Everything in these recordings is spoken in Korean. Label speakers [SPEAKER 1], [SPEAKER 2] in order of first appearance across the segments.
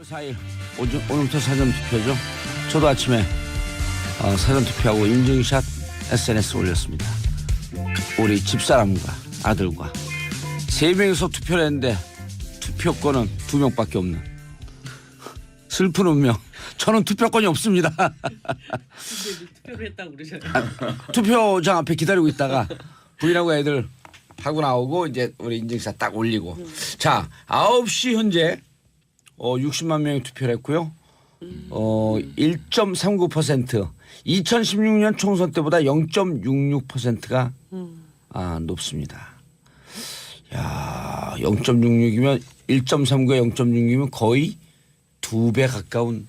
[SPEAKER 1] 4일 오늘부터 사전투표죠. 저도 아침에 사전투표하고 인증샷 SNS에 올렸습니다. 우리 집사람과 아들과 3명이서 투표를 했는데 투표권은 2명밖에 없는 슬픈 운명. 저는 투표권이 없습니다.
[SPEAKER 2] 투표를 했다고 그러셨나요?
[SPEAKER 1] 투표장 앞에 기다리고 있다가 부인하고 애들 하고 나오고 이제 우리 인증샷 딱 올리고 자 9시 현재 60만 명이 투표를 했고요. 1.39% 2016년 총선 때보다 0.66%가 높습니다. 야, 0.66이면 1.39에 0.66이면 거의 2배 가까운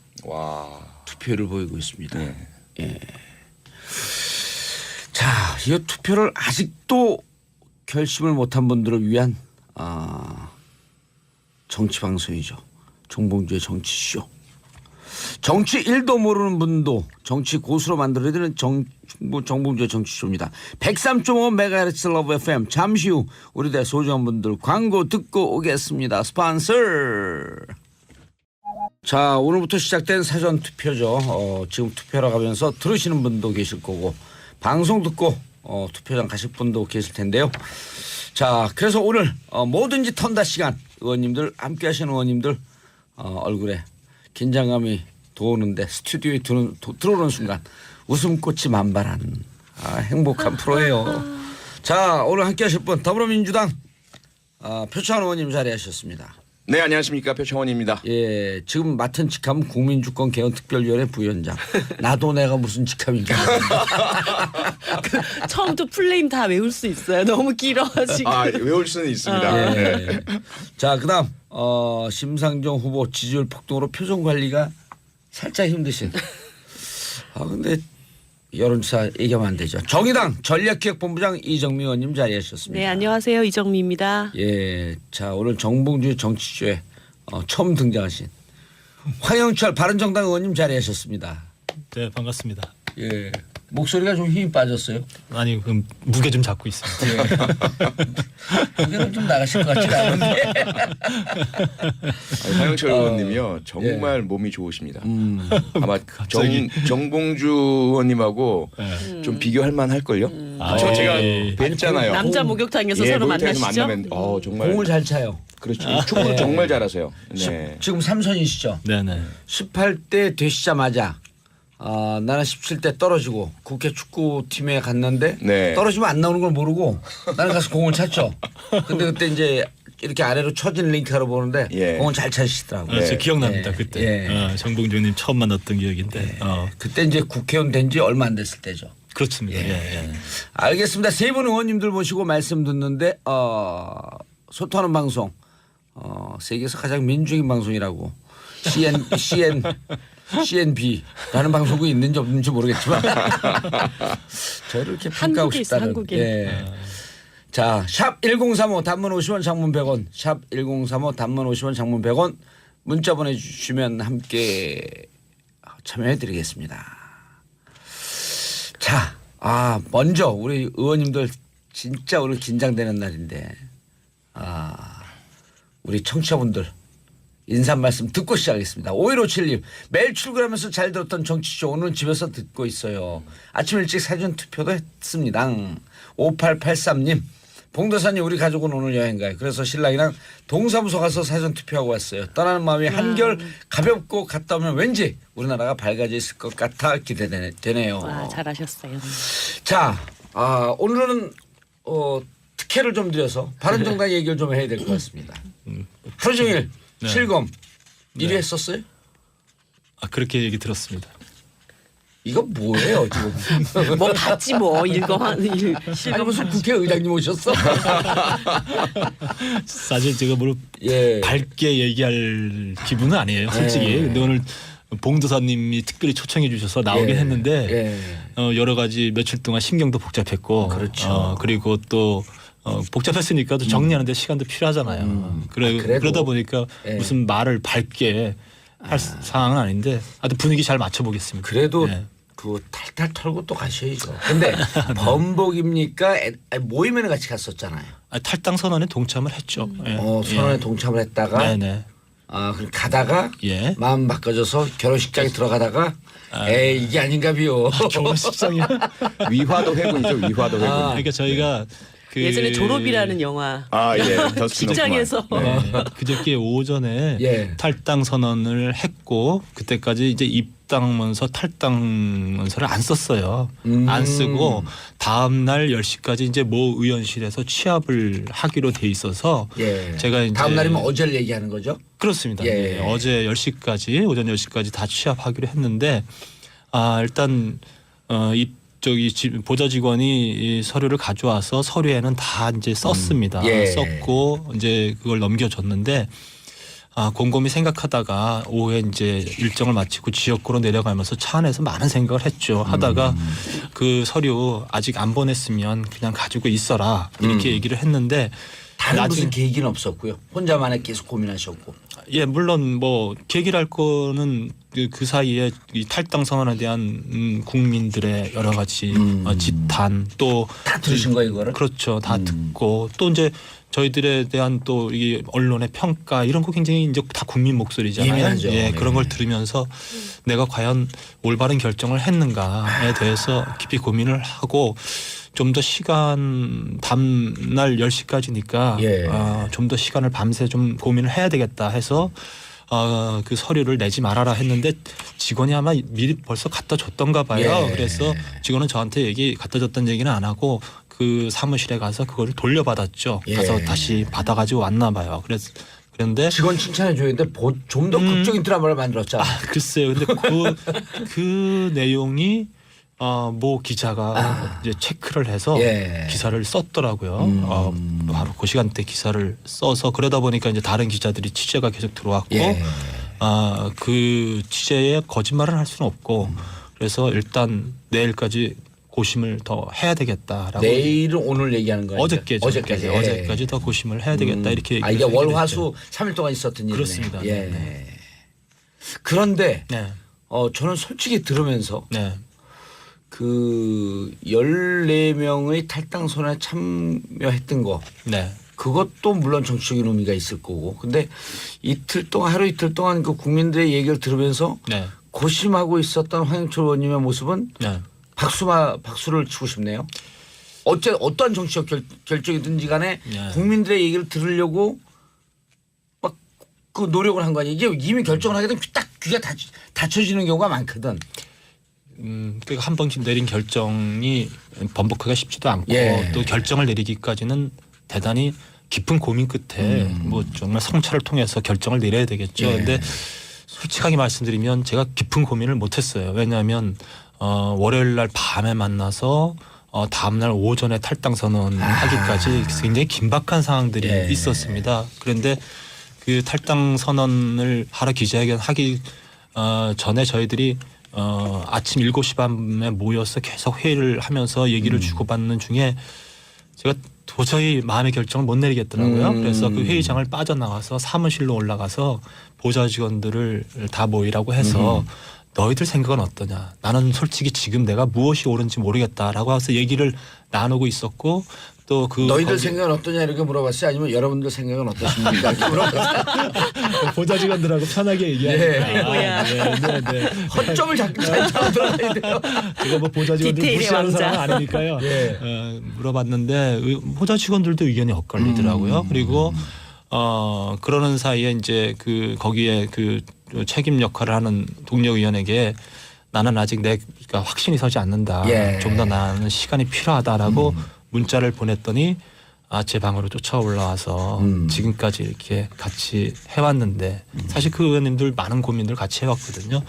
[SPEAKER 1] 투표를 보이고 있습니다.
[SPEAKER 3] 네.
[SPEAKER 1] 예. 자, 이 투표를 아직도 결심을 못한 분들을 위한 정치 방송이죠. 정봉주의 정치쇼. 정치 1도 모르는 분도 정치 고수로 만들어드리는 정봉주의 정치쇼입니다. 103.5MHz 러브 FM. 잠시 후 우리 대 소중한 분들 광고 듣고 오겠습니다. 스폰서. 자, 오늘부터 시작된 사전투표죠. 지금 투표를 가면서 들으시는 분도 계실 거고 방송 듣고 투표장 가실 분도 계실 텐데요. 자, 그래서 오늘 뭐든지 턴다 시간 의원님들 함께 하시는 의원님들 얼굴에 긴장감이 도는데 스튜디오에 들어오는 순간 웃음꽃이 만발한 행복한 프로예요. 자, 오늘 함께 하실 분 더불어민주당 표창원 의원님 자리하셨습니다.
[SPEAKER 3] 네, 안녕하십니까, 표창원입니다.
[SPEAKER 1] 예, 지금 맡은 직함은 국민주권개헌특별위원회 부위원장. 나도 내가 무슨 직함인가.
[SPEAKER 2] 처음부터 플레임 다 외울 수 있어요. 너무 길어 지금.
[SPEAKER 3] 외울 수는 있습니다.
[SPEAKER 1] 예.
[SPEAKER 3] 네.
[SPEAKER 1] 자, 그다음 심상정 후보 지지율 폭등으로 표정 관리가 살짝 힘드신. 근데 여론조사 얘기하면 안 되죠. 정의당 전략기획본부장 이정미 의원님 자리하셨습니다.
[SPEAKER 2] 네, 안녕하세요. 이정미입니다.
[SPEAKER 1] 예, 자 오늘 정봉주의 정치쇼에 처음 등장하신 황영철 바른정당 의원님 자리하셨습니다.
[SPEAKER 4] 네, 반갑습니다.
[SPEAKER 1] 예, 목소리가 좀 힘이 빠졌어요.
[SPEAKER 4] 아니, 그럼 무게 좀 잡고 있습니다.
[SPEAKER 1] 무게는 좀 나가실 것 같지 않은데.
[SPEAKER 3] 황영철 의원님이요, 정말 몸이 좋으십니다. 아마 정봉주 의원님하고 좀 비교할 만할걸요. 제가 뵀잖아요.
[SPEAKER 2] 남자 목욕탕에서 서로
[SPEAKER 3] 목욕탕에서
[SPEAKER 2] 만나시죠?
[SPEAKER 3] 만나면 정말
[SPEAKER 1] 공을 잘 차요.
[SPEAKER 3] 그렇죠. 축구를 정말 잘하세요. 네.
[SPEAKER 1] 지금 삼선이시죠.
[SPEAKER 4] 네네.
[SPEAKER 1] 18대 되시자마자 나는 17대 떨어지고 국회 축구팀에 갔는데
[SPEAKER 3] 네.
[SPEAKER 1] 떨어지면 안 나오는 걸 모르고 나는 가서 공을 찼죠. 근데 그때 이제 이렇게 아래로 쳐진 링크로 보는데 공을 잘 차시더라고요.
[SPEAKER 4] 저 기억납니다. 그때 정봉주님 처음 만났던 기억인데.
[SPEAKER 1] 그때 이제 국회의원 된 지 얼마 안 됐을 때죠.
[SPEAKER 4] 그렇습니다. 예.
[SPEAKER 1] 알겠습니다. 세 분 의원님들 모시고 말씀 듣는데 소통하는 방송 세계에서 가장 민주적인 방송이라고 CNB라는 방송국이 있는지 없는지 모르겠지만 저를 이렇게 평가하고
[SPEAKER 2] 한국에 있어,
[SPEAKER 1] 싶다는.
[SPEAKER 2] 한국에.
[SPEAKER 1] 예. 자, 샵 1035 단문 50원 장문 100원 샵 1035 단문 50원 장문 100원 문자 보내주시면 함께 참여해드리겠습니다. 자, 먼저 우리 의원님들 진짜 오늘 긴장되는 날인데 우리 청취자분들 인사 말씀 듣고 시작하겠습니다. 5157님 매일 출근하면서 잘 들었던 정치쇼 오늘 집에서 듣고 있어요. 아침 일찍 사전투표도 했습니다. 5883님 봉도사님 우리 가족은 오늘 여행 가요. 그래서 신랑이랑 동사무소 가서 사전투표하고 왔어요. 떠나는 마음이 한결 가볍고 갔다 오면 왠지 우리나라가 밝아져 있을 것 같아 기대되네요.
[SPEAKER 2] 와, 잘하셨어요.
[SPEAKER 1] 자, 오늘은 특혜를 좀 드려서 바른정당 얘기를 좀 해야 될 것 같습니다. 하루 종일 실검 1위 했었어요?
[SPEAKER 4] 그렇게 얘기 들었습니다.
[SPEAKER 1] 이거 뭐예요 지금?
[SPEAKER 2] 뭐 봤지 뭐
[SPEAKER 1] 아니 무슨 국회의장님 오셨어?
[SPEAKER 4] 사실 제가 뭘 밝게 얘기할 기분은 아니에요, 솔직히. 근데 오늘 봉도사님이 특별히 초청해 주셔서 나오긴 했는데 여러 가지 며칠 동안 신경도 복잡했고,
[SPEAKER 1] 그렇죠.
[SPEAKER 4] 그리고 또 복잡했으니까 또 정리하는데 시간도 필요하잖아요. 그러다 보니까 무슨 말을 밝게 할 상황은 아닌데 하여튼 분위기 잘 맞춰보겠습니다.
[SPEAKER 1] 그래도 그 탈탈 털고 또 가셔야죠. 근데 번복입니까? 모임에는 같이 갔었잖아요.
[SPEAKER 4] 탈당 선언에 동참을 했죠.
[SPEAKER 1] 선언에 동참을 했다가
[SPEAKER 4] 네네.
[SPEAKER 1] 그럼 가다가
[SPEAKER 4] 예.
[SPEAKER 1] 마음 바꿔져서 결혼식장에 들어가다가 에이 이게 아닌가비요.
[SPEAKER 4] 결혼식장이
[SPEAKER 3] 위화도 회군이죠. 위화도 회군.
[SPEAKER 4] 그러니까 저희가 그
[SPEAKER 2] 예전에 졸업이라는 영화
[SPEAKER 3] 예. 더스틴
[SPEAKER 2] 직장에서
[SPEAKER 3] 호프만.
[SPEAKER 4] 그저께 오전에
[SPEAKER 1] 예.
[SPEAKER 4] 탈당 선언을 했고 그때까지 이제 입당문서 탈당문서를 안 썼어요. 안 쓰고 다음 날 10시까지 이제 모 의원실에서 취합을 하기로 돼 있어서
[SPEAKER 1] 예.
[SPEAKER 4] 제가 이제
[SPEAKER 1] 다음 날이면 어제를 얘기하는 거죠?
[SPEAKER 4] 그렇습니다.
[SPEAKER 1] 예.
[SPEAKER 4] 예. 어제 10시까지 오전 10시까지 다 취합하기로 했는데 일단 저기 보좌 직원이 이 서류를 가져와서 서류에는 다 이제 썼습니다.
[SPEAKER 1] 예.
[SPEAKER 4] 썼고 이제 그걸 넘겨줬는데 곰곰이 생각하다가 오후에 이제 일정을 마치고 지역구로 내려가면서 차 안에서 많은 생각을 했죠. 하다가 그 서류 아직 안 보냈으면 그냥 가지고 있어라 이렇게 얘기를 했는데
[SPEAKER 1] 다른 무슨 계기는 없었고요. 혼자만의 계속 고민하셨고.
[SPEAKER 4] 예, 물론 뭐 계기랄 거는 그 사이에 이 탈당 선언에 대한 국민들의 여러 가지 지탄 또
[SPEAKER 1] 다 들으신 거예요, 이거를?
[SPEAKER 4] 그렇죠. 다 듣고 또 이제 저희들에 대한 또 이 언론의 평가 이런 거 굉장히 이제 다 국민 목소리잖아요.
[SPEAKER 1] 예민하죠.
[SPEAKER 4] 예, 그런
[SPEAKER 1] 네.
[SPEAKER 4] 걸 들으면서 내가 과연 올바른 결정을 했는가에 대해서 깊이 고민을 하고 좀 더 시간 다음날 10시까지니까
[SPEAKER 1] 예.
[SPEAKER 4] 좀 더 시간을 밤새 좀 고민을 해야 되겠다 해서 그 서류를 내지 말아라 했는데 직원이 아마 미리 벌써 갖다 줬던가 봐요.
[SPEAKER 1] 예.
[SPEAKER 4] 그래서 직원은 저한테 갖다 줬다는 얘기는 안 하고 그 사무실에 가서 그걸 돌려받았죠.
[SPEAKER 1] 예.
[SPEAKER 4] 가서 다시 받아가지고 왔나 봐요. 그런데
[SPEAKER 1] 직원 칭찬해 줘야는데 좀 더 극적인 드라마를 만들었잖아.
[SPEAKER 4] 글쎄요. 근데 그 내용이 모 기자가 이제 체크를 해서
[SPEAKER 1] 예.
[SPEAKER 4] 기사를 썼더라고요. 바로 그 시간대 기사를 써서 그러다 보니까 이제 다른 기자들이 취재가 계속 들어왔고
[SPEAKER 1] 예.
[SPEAKER 4] 그 취재에 거짓말을 할 수는 없고 그래서 일단 내일까지 고심을 더 해야 되겠다라고.
[SPEAKER 1] 내일은 오늘 얘기하는 거예요.
[SPEAKER 4] 어제까지 더 고심을 해야 되겠다 이렇게.
[SPEAKER 1] 이게 월화수 3일 동안 있었던 일이네.
[SPEAKER 4] 그렇습니다.
[SPEAKER 1] 예.
[SPEAKER 4] 네.
[SPEAKER 1] 그런데
[SPEAKER 4] 네.
[SPEAKER 1] 저는 솔직히 들으면서
[SPEAKER 4] 네.
[SPEAKER 1] 그 14명의 탈당 선언에 참여했던 거
[SPEAKER 4] 네.
[SPEAKER 1] 그것도 물론 정치적인 의미가 있을 거고 근데 하루 이틀 동안 그 국민들의 얘기를 들으면서
[SPEAKER 4] 네.
[SPEAKER 1] 고심하고 있었던 황영철 의원님의 모습은
[SPEAKER 4] 네.
[SPEAKER 1] 박수를 치고 싶네요. 어떠한 정치적 결정이든지 간에
[SPEAKER 4] 네.
[SPEAKER 1] 국민들의 얘기를 들으려고 막 그 노력을 한 거 아니에요. 이게 이미 결정을 하게 되면 딱 귀가 닫혀지는 경우가 많거든.
[SPEAKER 4] 그러니까 한 번씩 내린 결정이 번복하기가 쉽지도 않고
[SPEAKER 1] 예.
[SPEAKER 4] 또 결정을 내리기까지는 대단히 깊은 고민 끝에 뭐 정말 성찰을 통해서 결정을 내려야 되겠죠.
[SPEAKER 1] 예.
[SPEAKER 4] 그런데 솔직하게 말씀드리면 제가 깊은 고민을 못했어요. 왜냐하면 월요일 날 밤에 만나서 다음 날 오전에 탈당 선언하기까지 굉장히 긴박한 상황들이
[SPEAKER 1] 예.
[SPEAKER 4] 있었습니다. 그런데 그 탈당 선언을 하러 기자회견 하기 전에 저희들이 아침 7시 반에 모여서 계속 회의를 하면서 얘기를 주고받는 중에 제가 도저히 마음의 결정을 못 내리겠더라고요. 그래서 그 회의장을 빠져나가서 사무실로 올라가서 보좌 직원들을 다 모이라고 해서 너희들 생각은 어떠냐. 나는 솔직히 지금 내가 무엇이 옳은지 모르겠다라고 해서 얘기를 나누고 있었고 또
[SPEAKER 1] 너희들 생각은 어떠냐 이렇게 물어봤어요? 아니면 여러분들 생각은 어떠십니까? 이렇게 물어봤어요.
[SPEAKER 4] 보좌 직원들하고 편하게 얘기하니까.
[SPEAKER 2] 아이고야.
[SPEAKER 4] 네.
[SPEAKER 1] 허점을 잘 들어야 돼요.
[SPEAKER 4] 제가 뭐 보좌 직원들
[SPEAKER 2] 디테일의
[SPEAKER 4] 무시하는
[SPEAKER 2] 왕자.
[SPEAKER 4] 사람은 아니니까요.
[SPEAKER 1] 예.
[SPEAKER 4] 물어봤는데 보좌 직원들도 의견이 엇갈리더라고요. 그리고 그러는 사이에 이제 거기에 그 책임 역할을 하는 동료 의원에게 나는 아직 내가 확신이 서지 않는다.
[SPEAKER 1] 예.
[SPEAKER 4] 좀 더 나는 시간이 필요하다라고 문자를 보냈더니 제 방으로 쫓아 올라와서 지금까지 이렇게 같이 해왔는데 사실 그 의원님들 많은 고민들 같이 해왔거든요.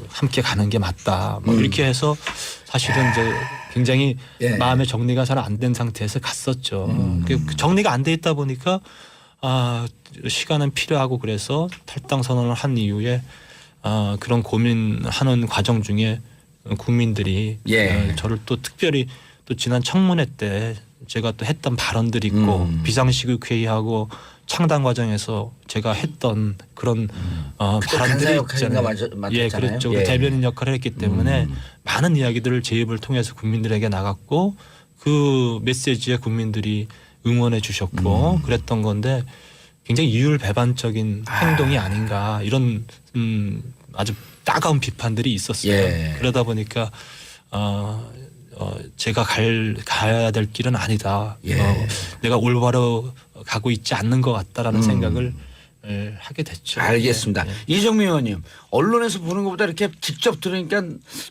[SPEAKER 4] 함께 가는 게 맞다. 뭐 이렇게 해서 사실은 이제 굉장히
[SPEAKER 1] 예.
[SPEAKER 4] 마음의 정리가 잘 안 된 상태에서 갔었죠. 그 정리가 안 돼 있다 보니까 시간은 필요하고 그래서 탈당 선언을 한 이후에 그런 고민하는 과정 중에 국민들이
[SPEAKER 1] 예.
[SPEAKER 4] 저를 또 특별히 또 지난 청문회 때 제가 또 했던 발언들이 있고 비상시국 회의하고 창당 과정에서 제가 했던 그런 발언들이 있잖아요. 예, 그렇죠.
[SPEAKER 1] 예.
[SPEAKER 4] 대변인 역할을 했기 때문에 많은 이야기들을 제 입을 통해서 국민들에게 나갔고 그 메시지에 국민들이 응원해 주셨고 그랬던 건데 굉장히 이율배반적인 행동이 아닌가 이런 아주 따가운 비판들이 있었어요.
[SPEAKER 1] 예.
[SPEAKER 4] 그러다 보니까 제가 가야 될 길은 아니다.
[SPEAKER 1] 예.
[SPEAKER 4] 내가 올바로 가고 있지 않는 것 같다라는 생각을 하게 됐죠.
[SPEAKER 1] 알겠습니다.
[SPEAKER 4] 예.
[SPEAKER 1] 이정미 의원님, 언론에서 보는 것보다 이렇게 직접 들으니까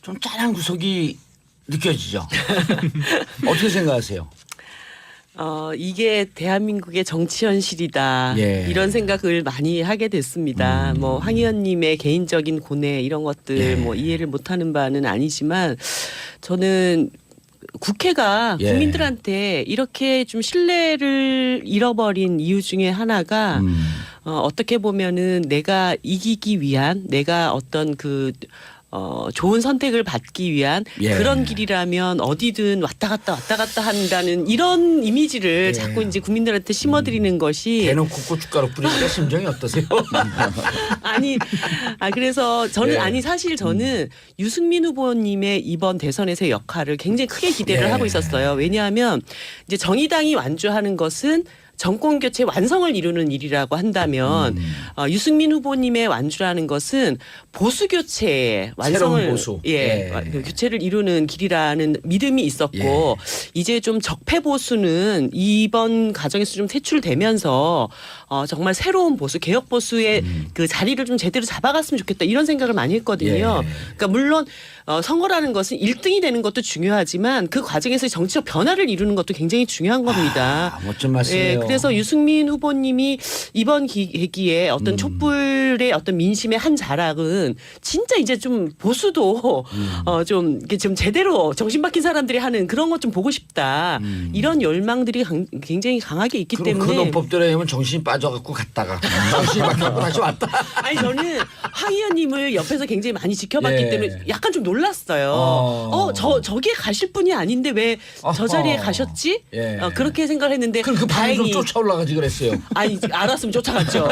[SPEAKER 1] 좀 짠한 구석이 느껴지죠. 어떻게 생각하세요?
[SPEAKER 2] 이게 대한민국의 정치 현실이다.
[SPEAKER 1] 예.
[SPEAKER 2] 이런 생각을 많이 하게 됐습니다. 뭐 황 의원님의 개인적인 고뇌 이런 것들
[SPEAKER 1] 예.
[SPEAKER 2] 뭐 이해를 못하는 바는 아니지만 저는 국회가
[SPEAKER 1] 예.
[SPEAKER 2] 국민들한테 이렇게 좀 신뢰를 잃어버린 이유 중에 하나가 어떻게 보면은 내가 이기기 위한 내가 어떤 좋은 선택을 받기 위한
[SPEAKER 1] 예.
[SPEAKER 2] 그런 길이라면 어디든 왔다 갔다 한다는 이런 이미지를
[SPEAKER 1] 예.
[SPEAKER 2] 자꾸 이제 국민들한테 심어드리는 것이
[SPEAKER 1] 대놓고 고춧가루 뿌리니까 심정이 어떠세요?
[SPEAKER 2] 그래서 저는
[SPEAKER 1] 예.
[SPEAKER 2] 사실 저는 유승민 후보님의 이번 대선에서의 역할을 굉장히 크게 기대를
[SPEAKER 1] 예.
[SPEAKER 2] 하고 있었어요. 왜냐하면 이제 정의당이 완주하는 것은 정권 교체 완성을 이루는 일이라고 한다면 유승민 후보님의 완주라는 것은 보수 교체의 완성을
[SPEAKER 1] 새로운 보수.
[SPEAKER 2] 그 교체를 이루는 길이라는 믿음이 있었고 이제 좀 적폐 보수는 이번 과정에서 좀 퇴출되면서 정말 새로운 보수 개혁 보수의 그 자리를 좀 제대로 잡아갔으면 좋겠다 이런 생각을 많이 했거든요. 그러니까 물론 선거라는 것은 1등이 되는 것도 중요하지만 그 과정에서 정치적 변화를 이루는 것도 굉장히 중요한 겁니다.
[SPEAKER 1] 멋진 말씀이에요.
[SPEAKER 2] 그래서 유승민 후보님이 이번 계기에 어떤 촛불의 어떤 민심의 한 자락은 진짜 이제 좀 보수도 좀 이게 좀 제대로 정신 박힌 사람들이 하는 그런 것 좀 보고 싶다. 이런 열망들이 굉장히 강하게 있기
[SPEAKER 1] 그럼
[SPEAKER 2] 때문에
[SPEAKER 1] 그 논법대로 하면 정신이 빠져갖고 갔다가 정신이 막혀갖고 다시 왔다.
[SPEAKER 2] 아니 저는 황 의원님을 옆에서 굉장히 많이 지켜봤기
[SPEAKER 1] 예.
[SPEAKER 2] 때문에 약간 좀 놀랐어요. 저기에 가실 분이 아닌데 왜 저 자리에 가셨지?
[SPEAKER 1] 예.
[SPEAKER 2] 그렇게 생각을 했는데
[SPEAKER 1] 그럼 그 방에 좀
[SPEAKER 2] 다행히
[SPEAKER 1] 쫓아 올라가지 그랬어요.
[SPEAKER 2] 아니 알았으면 쫓아갔죠.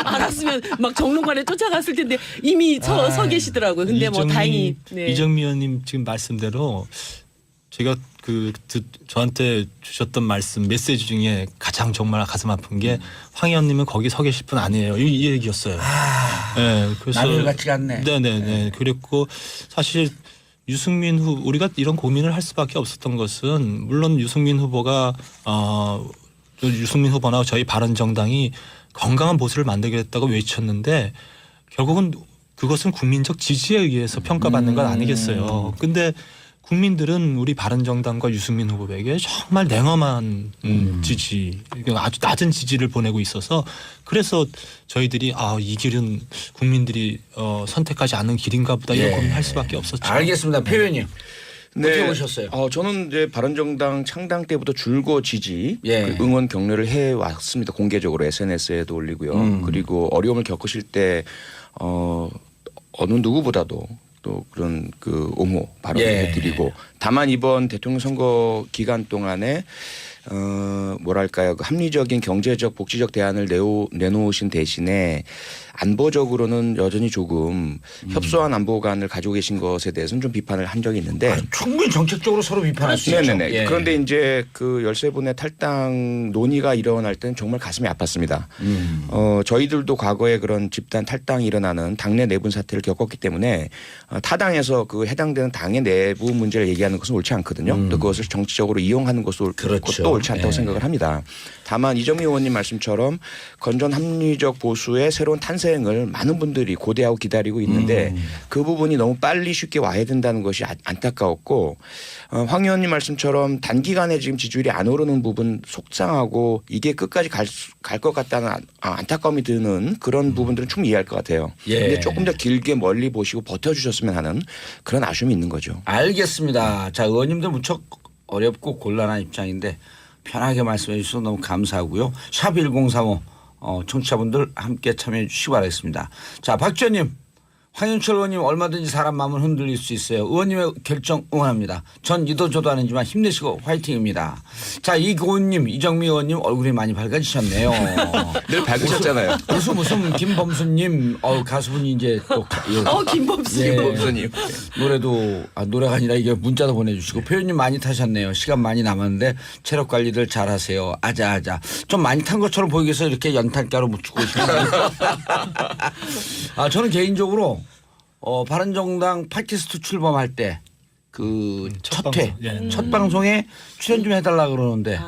[SPEAKER 2] 알았으면 막 정론관에 쫓아갔을 텐데 이미 서 계시더라고요. 근데 뭐 다행히
[SPEAKER 4] 이정미 의원님 지금 말씀대로 제가 저한테 주셨던 말씀 메시지 중에 가장 정말 가슴 아픈 게 황 의원님은 거기 서 계실 분 아니에요. 이 얘기였어요. 네, 그래서
[SPEAKER 1] 남일 같지가 않네.
[SPEAKER 4] 네네네. 그랬고 사실 유승민 우리가 이런 고민을 할 수밖에 없었던 것은 물론 유승민 후보가 유승민 후보나 저희 바른정당이 건강한 보수를 만들겠다고 외쳤는데 결국은 그것은 국민적 지지에 의해서 평가받는 건 아니겠어요. 근데 국민들은 우리 바른정당과 유승민 후보에게 정말 냉엄한 지지, 아주 낮은 지지를 보내고 있어서 그래서 저희들이 이 길은 국민들이 선택하지 않는 길인가 보다 이런 고민을 할 수밖에 없었죠.
[SPEAKER 1] 알겠습니다. 표 의원님. 어떻게 보셨어요?
[SPEAKER 3] 저는 이제 바른정당 창당 때부터 줄곧 지지
[SPEAKER 1] 예.
[SPEAKER 3] 그 응원 격려를 해 왔습니다. 공개적으로 SNS에도 올리고요. 그리고 어려움을 겪으실 때 어느 누구보다도 또 그런 옹호 발언을 해드리고 다만 이번 대통령 선거 기간 동안에 뭐랄까요, 합리적인 경제적 복지적 대안을 내놓으신 대신에 안보적으로는 여전히 조금 협소한 안보관을 가지고 계신 것에 대해서는 좀 비판을 한 적이 있는데
[SPEAKER 1] 충분히 정책적으로 서로 비판할 수 있죠.
[SPEAKER 3] 네네네.
[SPEAKER 1] 예.
[SPEAKER 3] 그런데 이제 그 13분의 탈당 논의가 일어날 때는 정말 가슴이 아팠습니다. 저희들도 과거에 그런 집단 탈당이 일어나는 당내 내분 사태를 겪었기 때문에 타당에서 그 해당되는 당의 내부 문제를 얘기하는 것은 옳지 않거든요. 또 그것을 정치적으로 이용하는 것도
[SPEAKER 1] 그렇죠.
[SPEAKER 3] 옳지 않다고 생각을 합니다. 다만 이정미 의원님 말씀처럼 건전 합리적 보수의 새로운 탄생을 많은 분들이 고대하고 기다리고 있는데 그 부분이 너무 빨리 쉽게 와야 된다는 것이 안타까웠고 황 의원님 말씀처럼 단기간에 지금 지지율이 안 오르는 부분 속상하고 이게 끝까지 갈 것 같다는 안타까움이 드는 그런 부분들은 충분히 이해할 것 같아요. 그런데 조금 더 길게 멀리 보시고 버텨주셨으면 하는 그런 아쉬움이 있는 거죠.
[SPEAKER 1] 알겠습니다. 자, 의원님들 무척 어렵고 곤란한 입장인데 편하게 말씀해 주셔서 너무 감사하고요. 샵 1035 청취자분들 함께 참여해 주시기 바라겠습니다. 자, 박 지원님 황윤철 의원님 얼마든지 사람 마음을 흔들릴 수 있어요. 의원님의 결정 응원합니다. 전 이도 저도 아니지만 힘내시고 화이팅입니다. 자, 이고은님, 이정미 의원님 얼굴이 많이 밝아지셨네요.
[SPEAKER 3] 늘 밝으셨잖아요.
[SPEAKER 1] 웃음 김범수님 가수분이 이제 또
[SPEAKER 2] 김범수.
[SPEAKER 3] 김범수님.
[SPEAKER 1] 노래도 노래가 아니라 이게 문자도 보내주시고 표현님 많이 타셨네요. 시간 많이 남았는데 체력 관리들 잘하세요. 아자아자. 좀 많이 탄 것처럼 보이기 위해서 이렇게 연탄가루 묻히고 싶어요. 저는 개인적으로 바른정당 팟캐스트 출범할 때 그
[SPEAKER 4] 첫
[SPEAKER 1] 첫 회,
[SPEAKER 4] 방송. 예.
[SPEAKER 1] 첫 방송에 출연 좀 해달라 그러는데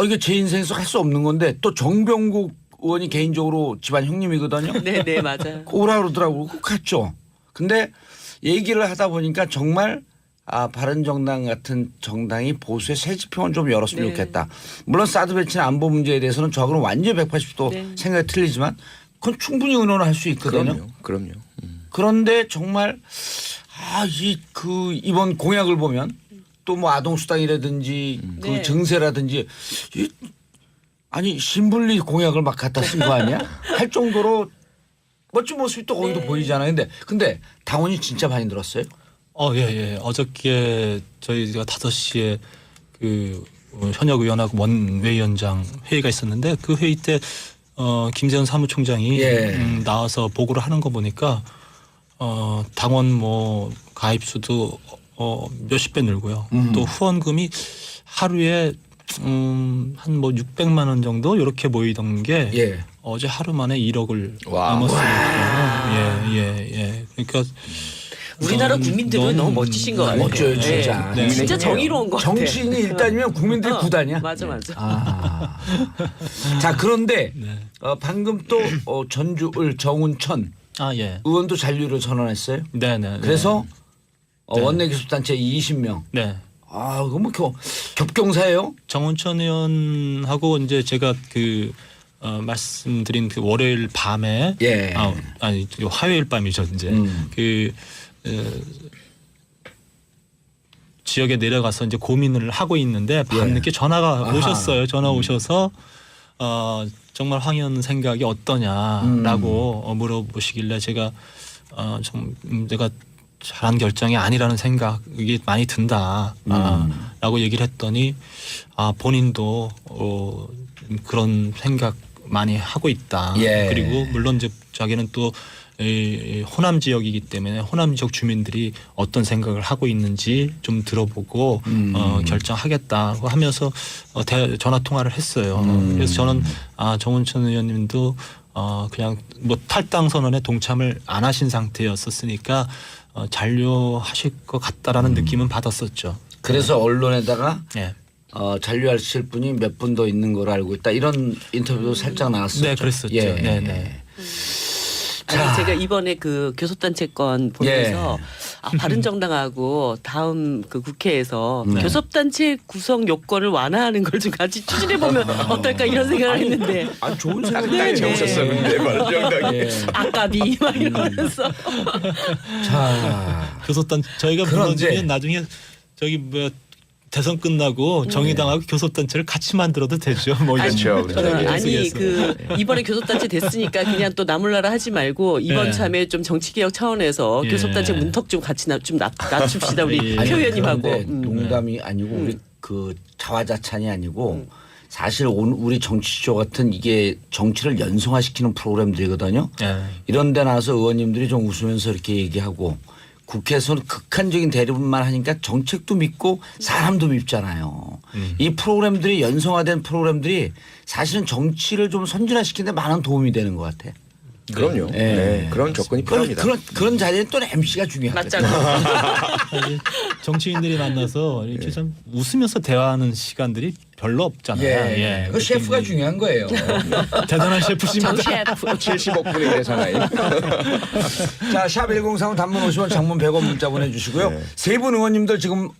[SPEAKER 1] 이게 제 인생에서 할 수 없는 건데 또 정병국 의원이 개인적으로 집안 형님이거든요.
[SPEAKER 2] 네, 맞아요.
[SPEAKER 1] 오라 그러더라고요. 꼭 갔죠. 근데 얘기를 하다 보니까 정말 바른정당 같은 정당이 보수의 새 지평을 좀 열었으면
[SPEAKER 2] 네.
[SPEAKER 1] 좋겠다. 물론 사드 배치나 안보 문제에 대해서는 저하고는 완전히 180도
[SPEAKER 2] 네.
[SPEAKER 1] 생각이 틀리지만 그건 충분히 의논을 할 수 있거든요.
[SPEAKER 3] 그럼요.
[SPEAKER 1] 그런데 정말 이번 공약을 보면 또 뭐 아동수당이라든지 그
[SPEAKER 2] 네.
[SPEAKER 1] 증세라든지 신분리 공약을 막 갖다 쓴 거 아니야? 할 정도로 멋진 모습이 또 거기도 보이잖아요. 근데 당원이 진짜 많이 늘었어요?
[SPEAKER 4] 예. 어저께 저희가 5시에 그 현역 의원하고 원외위원장 회의가 있었는데 그 회의 때 김재현 사무총장이 나와서 보고를 하는 거 보니까 당원 뭐 가입 수도 몇십 배 늘고요. 또 후원금이 하루에 한 뭐 600만 원 정도 이렇게 모이던 게 어제 하루 만에 1억을 넘었으니까 예. 그러니까
[SPEAKER 2] 우리나라 국민들은 너무 멋지신 것 같아요.
[SPEAKER 1] 멋져요, 진짜.
[SPEAKER 2] 네. 진짜 정의로운 것 같아요.
[SPEAKER 1] 정치인이 일단이면 국민들이 구단이야.
[SPEAKER 2] 맞아.
[SPEAKER 1] 자, 그런데
[SPEAKER 4] 네.
[SPEAKER 1] 방금 또 전주을 정운천
[SPEAKER 4] 예.
[SPEAKER 1] 의원도 잔류를 선언했어요.
[SPEAKER 4] 네네.
[SPEAKER 1] 그래서 원내교섭단체 20명.
[SPEAKER 4] 네.
[SPEAKER 1] 그거 뭐 겹경사예요?
[SPEAKER 4] 정운천 의원하고 이제 제가 그 말씀드린 그 월요일 밤에 아니 화요일 밤이죠 이제 그 지역에 내려가서 이제 고민을 하고 있는데 밤늦게 전화가 오셨어요. 전화 오셔서 정말 황 의원 생각이 어떠냐라고 물어보시길래 제가 내가 잘한 결정이 아니라는 생각이 많이 든다라고 얘기를 했더니 본인도 그런 생각 많이 하고 있다. 그리고 물론 이제 자기는 또 호남 지역이기 때문에 호남 지역 주민들이 어떤 생각을 하고 있는지 좀 들어보고 결정하겠다고 하면서 전화 통화를 했어요. 그래서 저는 정운천 의원님도 그냥 뭐 탈당 선언에 동참을 안 하신 상태였었으니까 잔류하실 것 같다라는 느낌은 받았었죠.
[SPEAKER 1] 그래서 언론에다가
[SPEAKER 4] 네.
[SPEAKER 1] 잔류하실 분이 몇 분 더 있는 걸 알고 있다. 이런 인터뷰도 살짝 나왔었죠.
[SPEAKER 4] 네, 그랬었죠. 네.
[SPEAKER 2] 제가 이번에 그 교섭단체권 보면서 바른정당하고 다음 그 국회에서 교섭단체 구성 요건을 완화하는 걸 좀 같이 추진해 보면 어떨까 이런 생각을 했는데.
[SPEAKER 1] 좋은
[SPEAKER 3] 딱
[SPEAKER 1] 생각이에요.
[SPEAKER 3] 재밌었었는데 바른정당이.
[SPEAKER 2] 아까비 막 이러면서.
[SPEAKER 1] 자,
[SPEAKER 4] 교섭단 저희가
[SPEAKER 1] 그런데
[SPEAKER 4] 무너지면 나중에 저기 뭐 대선 끝나고 정의당하고 교섭단체를 같이 만들어도 되죠. 뭐 이런
[SPEAKER 3] 그렇죠.
[SPEAKER 2] 아니 이번에 교섭단체 됐으니까 그냥 또 나몰라라 하지 말고 이번 참에 좀 정치개혁 차원에서 교섭단체 문턱 좀 같이 좀 낮춥시다 우리 표 의원님하고.
[SPEAKER 1] 농담이 아니고 우리 그 자화자찬이 아니고 사실 우리 정치쇼 같은 이게 정치를 연성화시키는 프로그램들이거든요. 이런 데 나와서 의원님들이 좀 웃으면서 이렇게 얘기하고 국회에서는 극한적인 대립만 하니까 정책도 밉고 사람도 밉잖아요. 이 프로그램들이 연성화된 프로그램들이 사실은 정치를 좀 선진화시키는 데 많은 도움이 되는 것 같아.
[SPEAKER 3] 그럼요. 그런 조건이 필요합니다.
[SPEAKER 1] 그런 자리에 또 MC가 중요하죠.
[SPEAKER 4] 정치인들이 만나서 이렇게 좀 웃으면서 대화하는 시간들이 별로 없잖아요.
[SPEAKER 1] 그 셰프가 중요한 거예요.
[SPEAKER 4] 대단한 셰프십니다.
[SPEAKER 2] 정셰프.
[SPEAKER 3] 75분의 1의 사나이.
[SPEAKER 1] 자, 샵 1035 단문 50원 장문 100원 문자 보내주시고요. 세 분 의원님들 지금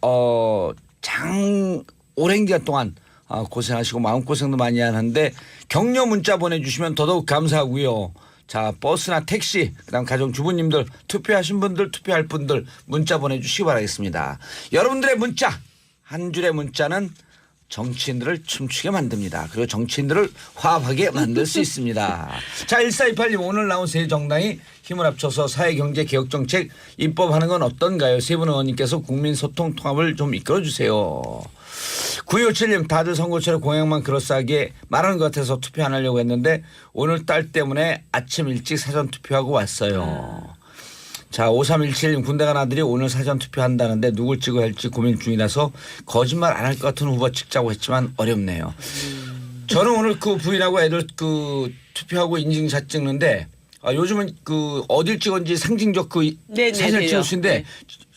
[SPEAKER 1] 오랜 기간 동안 고생하시고 마음고생도 많이 하는데 격려 문자 보내주시면 더더욱 감사하고요. 자, 버스나 택시, 그다음 가정주부님들, 투표하신 분들, 투표할 분들 문자 보내주시기 바라겠습니다. 여러분들의 문자, 한 줄의 문자는 정치인들을 춤추게 만듭니다. 그리고 정치인들을 화합하게 만들 수 있습니다. 자, 1428님 오늘 나온 세 정당이 힘을 합쳐서 사회경제개혁정책 입법하는 건 어떤가요? 세 분 의원님께서 국민소통 통합을 좀 이끌어주세요. 9257님 다들 선거철에 공약만 그럴싸하게 말하는 것 같아서 투표 안 하려고 했는데 오늘 딸 때문에 아침 일찍 사전투표하고 왔어요. 자, 5317님 군대 간 아들이 오늘 사전투표한다는데 누굴 찍어야 할지 고민 중이라서 거짓말 안 할 것 같은 후보 찍자고 했지만 어렵네요. 저는 오늘 그 부인하고 애들 그 투표하고 인증샷 찍는데 요즘은 그 어딜 찍었는지 상징적 그 사진을 찍을 수 있는데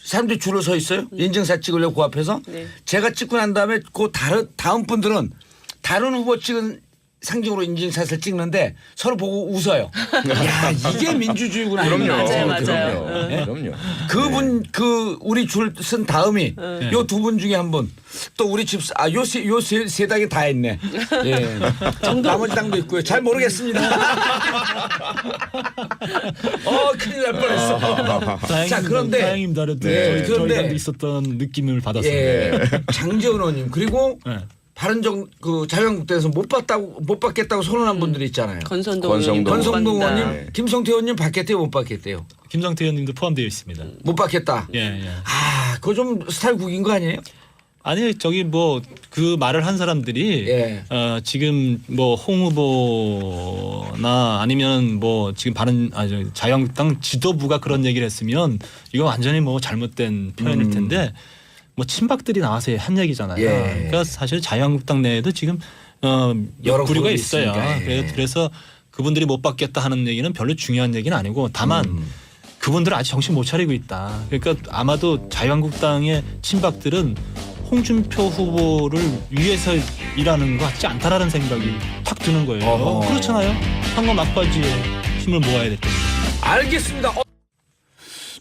[SPEAKER 1] 사람들이 줄을 서 있어요. 인증샷 찍으려고 그 앞에서. 제가 찍고 난 다음에 그 다음 분들은 다른 후보 찍은 상징으로 인증샷을 찍는데 서로 보고 웃어요. 야, 이게 민주주의구나.
[SPEAKER 3] 그럼요.
[SPEAKER 2] 맞아요.
[SPEAKER 1] 네?
[SPEAKER 3] 그럼요.
[SPEAKER 1] 그분 그 우리 줄 쓴 다음이 요 두 분 중에 한 분 또 우리 집 요 세 당이 다 했네. 예. 나머지 당도 있고요. 잘 모르겠습니다. 큰일 날 뻔했어. 자, 그런데
[SPEAKER 4] 다행입니다.
[SPEAKER 1] 네,
[SPEAKER 4] 저희
[SPEAKER 1] 그런데
[SPEAKER 4] 당도 있었던 느낌을 받았습니다.
[SPEAKER 1] 예. 장재원 의원님 그리고
[SPEAKER 4] 네.
[SPEAKER 1] 바른정 그 자유한국당에서 못 받겠다고 선언한 분들이 있잖아요.
[SPEAKER 2] 건선동
[SPEAKER 1] 권성동
[SPEAKER 2] 의원님
[SPEAKER 1] 의원님, 김성태 의원님 받겠대요, 못 받겠대요?
[SPEAKER 4] 김성태 의원님도 포함되어 있습니다.
[SPEAKER 1] 못 받겠다.
[SPEAKER 4] 예.
[SPEAKER 1] 그거 좀 스타일 국인 거 아니에요?
[SPEAKER 4] 아니 저기 뭐 그 말을 한 사람들이
[SPEAKER 1] 예.
[SPEAKER 4] 지금 뭐 홍 후보나 아니면 뭐 지금 자유한국당 지도부가 그런 얘기를 했으면 이거 완전히 뭐 잘못된 표현일 텐데 뭐 친박들이 나와서 한 얘기잖아요.
[SPEAKER 1] 예.
[SPEAKER 4] 그러니까 사실 자유한국당 내에도 지금
[SPEAKER 1] 여러
[SPEAKER 4] 부류가
[SPEAKER 1] 그룹이
[SPEAKER 4] 있어요.
[SPEAKER 1] 있으니까, 예.
[SPEAKER 4] 그래서 그분들이 못 받겠다 하는 얘기는 별로 중요한 얘기는 아니고 다만 그분들은 아직 정신 못 차리고 있다. 그러니까 아마도 자유한국당의 친박들은 홍준표 후보를 위해서 일하는 것 같지 않다라는 생각이 탁 드는 거예요.
[SPEAKER 1] 어허.
[SPEAKER 4] 그렇잖아요. 선거 막바지에 힘을 모아야 될 텐데.
[SPEAKER 1] 알겠습니다.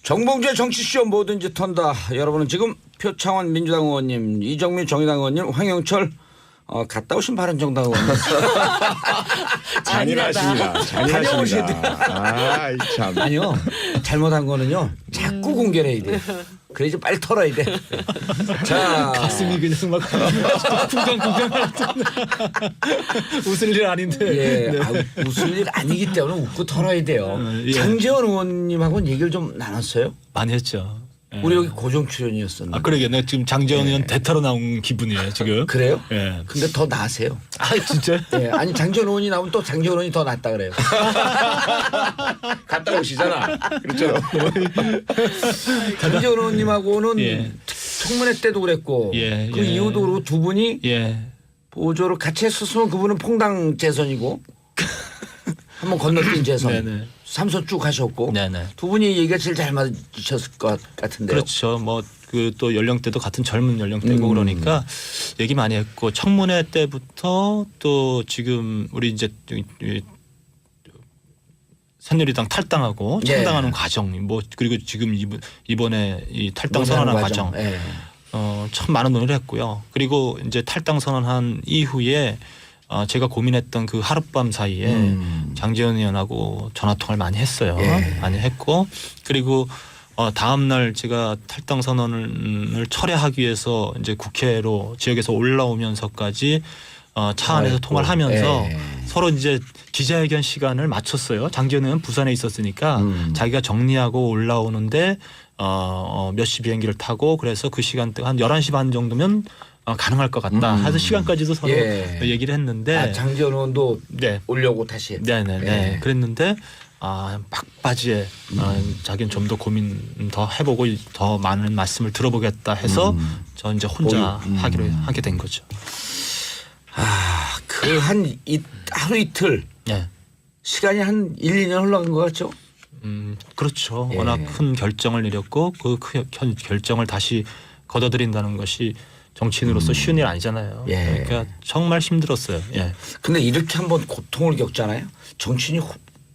[SPEAKER 1] 정봉주의 정치쇼 뭐든지 턴다. 여러분은 지금 표창원 민주당 의원님, 이정민 정의당 의원님, 황영철 갔다 오신 바른정당 의원님.
[SPEAKER 3] 잔인하십니다. 잔인하십니다. 참.
[SPEAKER 1] 아니요. 잘못한 거는요. 자꾸 공개해야 돼. 그래야지 빨리 털어야 돼. 자,
[SPEAKER 4] 가슴이 그냥 막 구강 웃을 일 아닌데.
[SPEAKER 1] 예,
[SPEAKER 4] 네.
[SPEAKER 1] 무슨 일 아니기 때문에 웃고 털어야 돼요.
[SPEAKER 4] 예.
[SPEAKER 1] 장재원 의원님하고는 얘기를 좀 나눴어요?
[SPEAKER 4] 많이 했죠. 예.
[SPEAKER 1] 우리 여기 고정 출연이었었는데.
[SPEAKER 4] 그러게 내가 지금 장재원 의원 대타로 나온 기분이에요 지금.
[SPEAKER 1] 그래요?
[SPEAKER 4] 예.
[SPEAKER 1] 근데 더 나으세요.
[SPEAKER 4] 진짜?
[SPEAKER 1] 예, 아니 장재원 의원이 나오면 또 장재원 의원이 더 낫다 그래요.
[SPEAKER 3] 갔다 오시잖아. 그렇죠.
[SPEAKER 1] 장재원 의원님하고는
[SPEAKER 4] 예.
[SPEAKER 1] 청문회 때도 그랬고
[SPEAKER 4] 예,
[SPEAKER 1] 그
[SPEAKER 4] 예.
[SPEAKER 1] 이후도 그렇고 두 분이
[SPEAKER 4] 예.
[SPEAKER 1] 보조를 같이 했었으면 그분은 퐁당 재선이고 한번 건너뛴 재선.
[SPEAKER 4] 네네.
[SPEAKER 1] 삼선 쭉 하셨고
[SPEAKER 4] 네네.
[SPEAKER 1] 두 분이 얘기가 제일 잘 맞으셨을 것 같은데요.
[SPEAKER 4] 그렇죠. 뭐 그 또 연령대도 같은 젊은 연령대고 그러니까 얘기 많이 했고 청문회 때부터 또 지금 우리 이제 새누리당 탈당하고
[SPEAKER 1] 예.
[SPEAKER 4] 창당하는 과정 뭐 그리고 지금 이번에 이 탈당
[SPEAKER 1] 논의하는
[SPEAKER 4] 선언한 과정
[SPEAKER 1] 예.
[SPEAKER 4] 참 많은 논의를 했고요. 그리고 이제 탈당 선언한 이후에 제가 고민했던 그 하룻밤 사이에 장재원 의원하고 전화 통화를 많이 했어요.
[SPEAKER 1] 예.
[SPEAKER 4] 많이 했고 그리고 다음 날 제가 탈당 선언을 철회하기 위해서 이제 국회로 지역에서 올라오면서까지 차 안에서 통화를 하면서
[SPEAKER 1] 예.
[SPEAKER 4] 서로 이제 기자회견 시간을 맞췄어요. 장재원 의원 부산에 있었으니까 자기가 정리하고 올라오는데 몇 시 비행기를 타고 그래서 그 시간대 한 11시 반 정도면 가능할 것 같다. 해서 시간까지도 서로
[SPEAKER 1] 예.
[SPEAKER 4] 얘기를 했는데
[SPEAKER 1] 장재원 의원도
[SPEAKER 4] 네.
[SPEAKER 1] 오려고 다시 했다.
[SPEAKER 4] 네네네.
[SPEAKER 1] 예.
[SPEAKER 4] 그랬는데 막바지에 자기는 좀 더 고민 더 해보고 더 많은 말씀을 들어보겠다 해서 저 이제 혼자 하게 된 거죠.
[SPEAKER 1] 그 하루 이틀
[SPEAKER 4] 네.
[SPEAKER 1] 시간이 한 1, 2년 흘러간 것 같죠?
[SPEAKER 4] 그렇죠.
[SPEAKER 1] 예.
[SPEAKER 4] 워낙 큰 결정을 내렸고 그 결정을 다시 걷어들인다는 것이 정치인으로서 쉬운 일 아니잖아요.
[SPEAKER 1] 예.
[SPEAKER 4] 그러니까 정말 힘들었어요. 예.
[SPEAKER 1] 근데 이렇게 한번 고통을 겪잖아요. 정치인이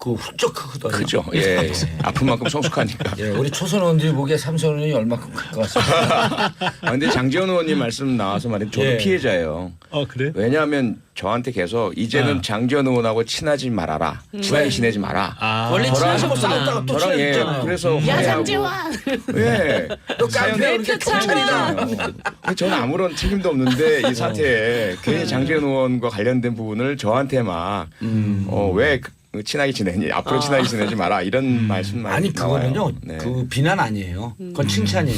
[SPEAKER 1] 그 훌쩍 크거든요.
[SPEAKER 3] 크죠. 예. 아픈 만큼 성숙하니까.
[SPEAKER 1] 예, 우리 초선 의원들이 보기에 삼선 의원이 얼마큼 클 것 같습니다.
[SPEAKER 3] 근데 장지원 의원님 말씀 나와서 말이에요. 저도
[SPEAKER 1] 예.
[SPEAKER 3] 피해자예요.
[SPEAKER 4] 그래?
[SPEAKER 3] 왜냐하면 저한테 계속 이제는 장지원 의원하고 친하지 말아라. 친하게 지내지 마라.
[SPEAKER 2] 원래
[SPEAKER 3] 저랑
[SPEAKER 2] 친하셨구나.
[SPEAKER 1] 싸웠다가 또
[SPEAKER 3] 저랑
[SPEAKER 1] 친해졌잖아요.
[SPEAKER 3] 그래서
[SPEAKER 2] 야
[SPEAKER 3] 화해하고.
[SPEAKER 2] 장재환.
[SPEAKER 3] 예.
[SPEAKER 1] 또 깡패 이렇게
[SPEAKER 2] 대표
[SPEAKER 1] 경찰이잖아요.
[SPEAKER 3] 저는 아무런 책임도 없는데 이 사태에 괜히 장지원 의원과 관련된 부분을 저한테 막 왜 친하게 지내니 앞으로 친하게 지내지 마라 이런 말씀 많이
[SPEAKER 1] 아니 그거는요.
[SPEAKER 3] 나와요. 네.
[SPEAKER 1] 그 비난 아니에요. 그건 칭찬이에요.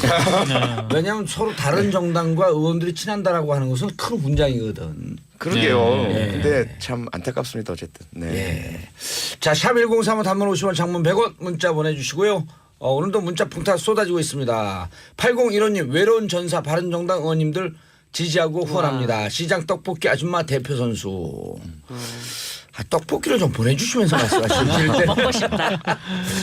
[SPEAKER 1] 왜냐하면 서로 다른 정당과 의원들이 친한다라고 하는 것은 큰 훈장이거든.
[SPEAKER 3] 그러게요.
[SPEAKER 1] 네.
[SPEAKER 3] 근데 참 안타깝습니다. 어쨌든. 네.
[SPEAKER 1] 예. 자, 샵 1035 단문 50원 장문 100원 문자 보내주시고요. 오늘도 문자 풍타 쏟아지고 있습니다. 8015님 외로운 전사 바른정당 의원님들 지지하고 후원합니다. 시장 떡볶이 아줌마 대표 선수. 떡볶이를 좀 보내주시면서 말씀하실 때.
[SPEAKER 2] 먹고 싶다.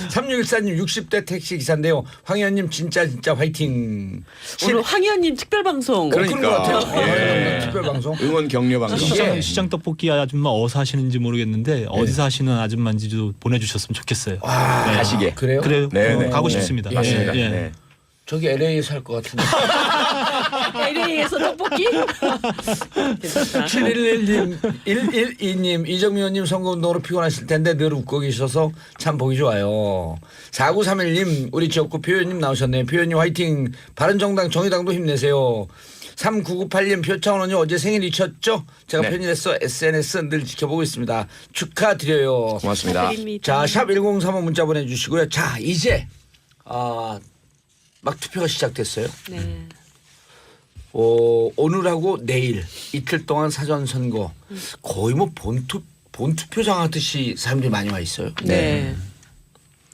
[SPEAKER 1] 3614님 60대 택시 기사인데요. 황 의원님 진짜 화이팅.
[SPEAKER 2] 오늘 황 의원님 특별 방송.
[SPEAKER 3] 그러니까.
[SPEAKER 1] 그런 것 같아요.
[SPEAKER 3] 예.
[SPEAKER 1] 특별 방송.
[SPEAKER 3] 응원 격려 방송.
[SPEAKER 4] 시장 떡볶이 아줌마 어디서 하시는지 모르겠는데 어디서 하시는 아줌마인지도 보내주셨으면 좋겠어요.
[SPEAKER 3] 가시게.
[SPEAKER 1] 그래요?
[SPEAKER 4] 그래요?
[SPEAKER 3] 네,
[SPEAKER 4] 가고
[SPEAKER 3] 네.
[SPEAKER 4] 싶습니다.
[SPEAKER 3] 맞습니다.
[SPEAKER 4] 예.
[SPEAKER 3] 네.
[SPEAKER 1] 저기 LA에서 할 것 같은데.
[SPEAKER 2] LA에서 떡볶이? 괜찮다.
[SPEAKER 1] 711님, 112님, 이정미 의원님 선거운동으로 피곤하실 텐데 늘 웃고 계셔서 참 보기 좋아요. 4931님, 우리 지역구 표 의원님 나오셨네요. 표 의원님 화이팅. 바른정당 정의당도 힘내세요. 3998님 표창원 의원님 어제 생일이셨죠? 제가
[SPEAKER 3] 네.
[SPEAKER 1] 편일해서 SNS 늘 지켜보고 있습니다. 축하드려요.
[SPEAKER 3] 고맙습니다.
[SPEAKER 1] 자, 샵 1035 문자 보내주시고요. 자, 이제 막 투표가 시작됐어요.
[SPEAKER 2] 네.
[SPEAKER 1] 오늘하고 내일 이틀 동안 사전 선거 거의 뭐 본투표장 하듯이 사람들이 많이 와 있어요.
[SPEAKER 2] 네.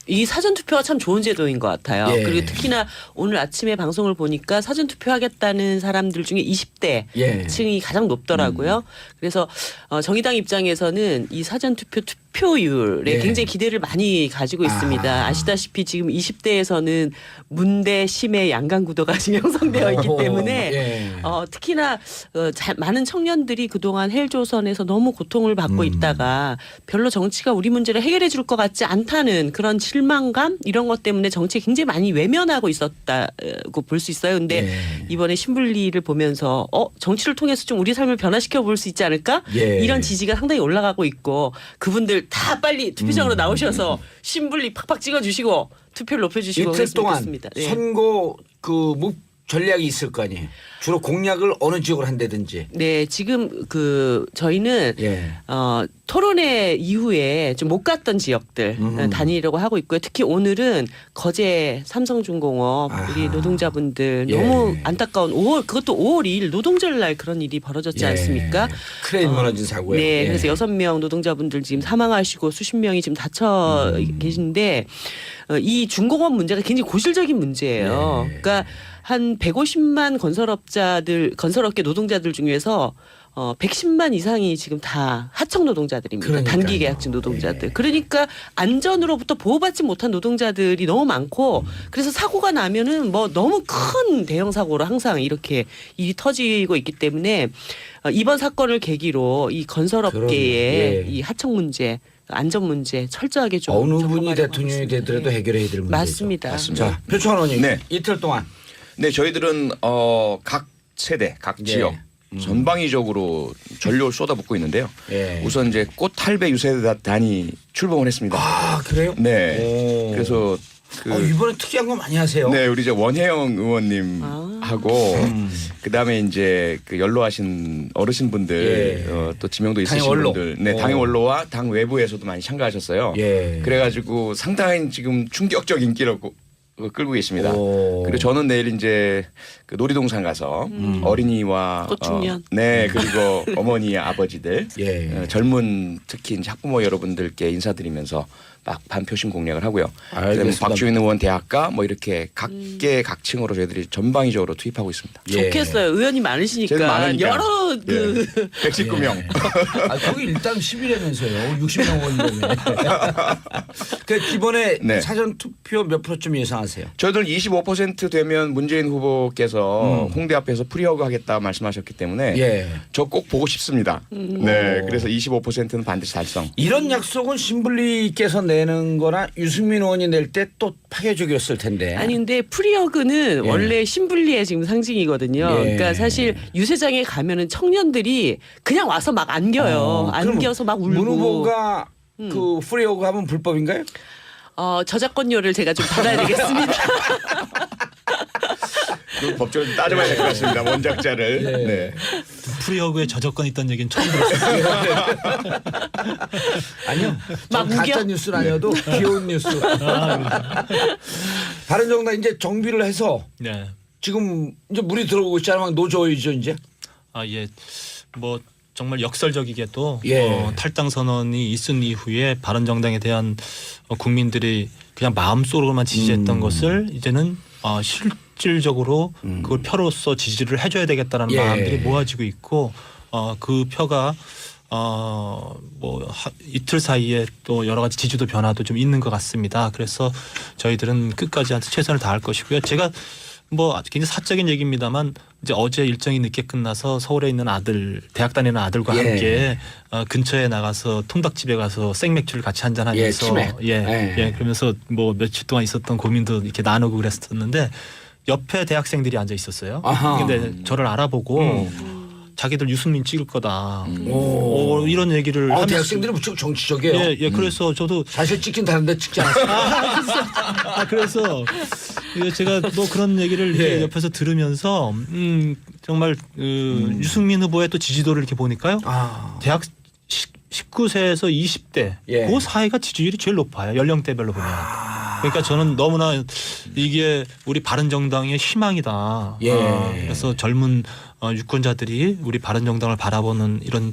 [SPEAKER 2] 이 사전 투표가 참 좋은 제도인 것 같아요.
[SPEAKER 1] 예.
[SPEAKER 2] 그리고 특히나 오늘 아침에 방송을 보니까 사전 투표하겠다는 사람들 중에 20대
[SPEAKER 1] 예.
[SPEAKER 2] 층이 가장 높더라고요. 그래서 정의당 입장에서는 이 사전 투표율에
[SPEAKER 1] 예.
[SPEAKER 2] 굉장히 기대를 많이 가지고 있습니다. 아시다시피 지금 20대에서는 문대 심의 양강 구도가 지금 형성되어 있기 때문에
[SPEAKER 1] 예.
[SPEAKER 2] 특히나 많은 청년들이 그동안 헬조선에서 너무 고통을 받고 있다가 별로 정치가 우리 문제를 해결해 줄 것 같지 않다는 그런 실망감 이런 것 때문에 정치에 굉장히 많이 외면하고 있었다고 볼 수 있어요. 근데
[SPEAKER 1] 예.
[SPEAKER 2] 이번에 신불리를 보면서 정치를 통해서 좀 우리 삶을 변화시켜 볼 수 있지 않을까?
[SPEAKER 1] 예.
[SPEAKER 2] 이런 지지가 상당히 올라가고 있고 그분들 다 빨리 투표장으로 나오셔서 신불리 팍팍 찍어주시고 투표를 높여주시고
[SPEAKER 1] 이틀
[SPEAKER 2] 그랬으면
[SPEAKER 1] 동안
[SPEAKER 2] 좋겠습니다. 네.
[SPEAKER 1] 선거 전략이 있을 거 아니에요. 주로 공약을 어느 지역으로 한다든지.
[SPEAKER 2] 네, 지금 저희는
[SPEAKER 1] 예.
[SPEAKER 2] 토론회 이후에 좀 못 갔던 지역들 다니려고 하고 있고요. 특히 오늘은 거제 삼성중공업 우리
[SPEAKER 1] 아하.
[SPEAKER 2] 노동자분들
[SPEAKER 1] 예.
[SPEAKER 2] 너무 안타까운 그것도 5월 2일 노동절 날 그런 일이 벌어졌지 않습니까?
[SPEAKER 1] 크레인 무너진 사고예요.
[SPEAKER 2] 네,
[SPEAKER 1] 예.
[SPEAKER 2] 그래서 6명 노동자분들 지금 사망하시고 수십 명이 지금 다쳐 계신데 이 중공업 문제가 굉장히 고질적인 문제예요.
[SPEAKER 1] 네.
[SPEAKER 2] 그러니까 한 150만 건설업계 노동자들 중에서 110만 이상이 지금 다 하청 노동자들입니다.
[SPEAKER 1] 그러니까요.
[SPEAKER 2] 단기 계약직 노동자들.
[SPEAKER 1] 예.
[SPEAKER 2] 그러니까 안전으로부터 보호받지 못한 노동자들이 너무 많고 그래서 사고가 나면은 뭐 너무 큰 대형 사고로 항상 이렇게 일이 터지고 있기 때문에 이번 사건을 계기로 이 건설업계의
[SPEAKER 1] 그럼요. 예.
[SPEAKER 2] 이 하청 문제 안전 문제 철저하게 좀
[SPEAKER 1] 어느 분이
[SPEAKER 2] 점검하려고
[SPEAKER 1] 대통령이
[SPEAKER 2] 하겠습니다.
[SPEAKER 1] 되더라도
[SPEAKER 2] 네.
[SPEAKER 1] 해결해야 될 문제죠.
[SPEAKER 2] 맞습니다.
[SPEAKER 1] 자, 표창원 의원님
[SPEAKER 3] 네.
[SPEAKER 1] 이틀 동안
[SPEAKER 3] 네, 저희들은 각 세대, 각
[SPEAKER 1] 예.
[SPEAKER 3] 지역 전방위적으로 전력을 쏟아붓고 있는데요.
[SPEAKER 1] 예.
[SPEAKER 3] 우선 이제 꽃 할배 유세단이 출범을 했습니다.
[SPEAKER 1] 아 그래요?
[SPEAKER 3] 네.
[SPEAKER 1] 오.
[SPEAKER 3] 그래서
[SPEAKER 1] 이번에 특이한 거 많이 하세요.
[SPEAKER 3] 네, 우리 이제 원혜영 의원님하고 그다음에 이제 연로하신 어르신분들
[SPEAKER 1] 예.
[SPEAKER 3] 또 지명도 있으신
[SPEAKER 1] 당의 원로.
[SPEAKER 3] 분들, 네, 당의 원로와 당 외부에서도 많이 참가하셨어요.
[SPEAKER 1] 예.
[SPEAKER 3] 그래가지고 상당히 지금 충격적 인기를 끌고 계십니다.
[SPEAKER 1] 오.
[SPEAKER 3] 그리고 저는 내일 이제 놀이동산 가서 어린이와
[SPEAKER 2] 꽃중년.
[SPEAKER 3] 네, 그리고 어머니 아버지들
[SPEAKER 1] 예.
[SPEAKER 3] 젊은 특히 이제 학부모 여러분들께 인사드리면서 막 반표심 공략을 하고요. 그다음에
[SPEAKER 1] 알겠습니다.
[SPEAKER 3] 박주민 의원 대학가 뭐 이렇게 각계 각층으로 저희들이 전방위적으로 투입하고 있습니다.
[SPEAKER 1] 예.
[SPEAKER 2] 좋겠어요. 의원이
[SPEAKER 3] 저희는
[SPEAKER 2] 많으시니까
[SPEAKER 3] 많으니까.
[SPEAKER 2] 여러 그
[SPEAKER 3] 119명.
[SPEAKER 1] 아, 거기 일당 10이라면서요. 60명 원이라면. 그 이번에
[SPEAKER 3] 네.
[SPEAKER 1] 사전 투표 몇 프로쯤 예상하세요?
[SPEAKER 3] 저희들 25% 되면 문재인 후보께서 홍대 앞에서 프리허그 하겠다 말씀하셨기 때문에
[SPEAKER 1] 예.
[SPEAKER 3] 저 꼭 보고 싶습니다. 네, 그래서 25%는 반드시 달성.
[SPEAKER 1] 이런 약속은 신불리께서 내는 거나 유승민 의원이 낼 때 또 파괴적이었을 텐데.
[SPEAKER 2] 아니 근데 프리허그는
[SPEAKER 1] 예.
[SPEAKER 2] 원래 신분리의 지금 상징이거든요.
[SPEAKER 1] 예.
[SPEAKER 2] 그러니까 사실 유세장에 가면은 청년들이 그냥 와서 막 안겨요.
[SPEAKER 1] 그럼
[SPEAKER 2] 안겨서 막 울고.
[SPEAKER 1] 문 후보가 그 프리허그 하면 불법인가요?
[SPEAKER 2] 저작권료를 제가 좀 받아야 되겠습니다.
[SPEAKER 3] 그 법적으로 따져봐야 될 것 같습니다. 원작자를.
[SPEAKER 1] 예.
[SPEAKER 3] 네.
[SPEAKER 4] 프리허그에 저작권 있다는 얘기는 처음 들었어요.
[SPEAKER 1] 아니요.
[SPEAKER 2] 막
[SPEAKER 1] 전 가짜
[SPEAKER 2] 우겨?
[SPEAKER 1] 뉴스는 아니어도 귀여운 뉴스. 바른정당 이제 정비를 해서
[SPEAKER 4] 네.
[SPEAKER 1] 지금 이제 물이 들어오고 있잖아요. 막 노조이죠 이제.
[SPEAKER 4] 아 예. 뭐 정말 역설적이게도
[SPEAKER 1] 예.
[SPEAKER 4] 탈당 선언이 있은 이후에 바른정당에 대한 국민들이 그냥 마음속으로만 지지했던 것을 이제는 실질적으로 그걸 표로서 지지를 해줘야 되겠다라는
[SPEAKER 1] 예.
[SPEAKER 4] 마음들이 모아지고 있고 그 표가 이틀 사이에 또 여러 가지 지지도 변화도 좀 있는 것 같습니다. 그래서 저희들은 끝까지 최선을 다할 것이고요. 제가 뭐 굉장히 사적인 얘기입니다만 이제 어제 일정이 늦게 끝나서 서울에 있는 대학 다니는 아들과
[SPEAKER 1] 예.
[SPEAKER 4] 함께 근처에 나가서 통닭집에 가서 생맥주를 같이 한잔 하면서
[SPEAKER 1] 치맥. 예.
[SPEAKER 4] 그러면서 뭐 며칠 동안 있었던 고민도 이렇게 나누고 그랬었는데 옆에 대학생들이 앉아 있었어요.
[SPEAKER 1] 아하.
[SPEAKER 4] 근데 저를 알아보고 자기들 유승민 찍을 거다.
[SPEAKER 1] 오.
[SPEAKER 4] 이런 얘기를 하면서
[SPEAKER 1] 대학생들이 무척 정치적이에요.
[SPEAKER 4] 예, 그래서 저도
[SPEAKER 1] 사실 찍긴 다른데 찍지 않았어요.
[SPEAKER 4] 그래서 제가 또 그런 얘기를 이렇게
[SPEAKER 1] 예.
[SPEAKER 4] 옆에서 들으면서 정말 유승민 후보의 또 지지도를 이렇게 보니까요. 대학 19세에서 20대
[SPEAKER 1] 예.
[SPEAKER 4] 그 사이가 지지율이 제일 높아요. 연령대별로 보면. 그러니까 저는 너무나 이게 우리 바른정당의 희망이다.
[SPEAKER 1] 예.
[SPEAKER 4] 그래서 젊은 유권자들이 우리 바른정당을 바라보는 이런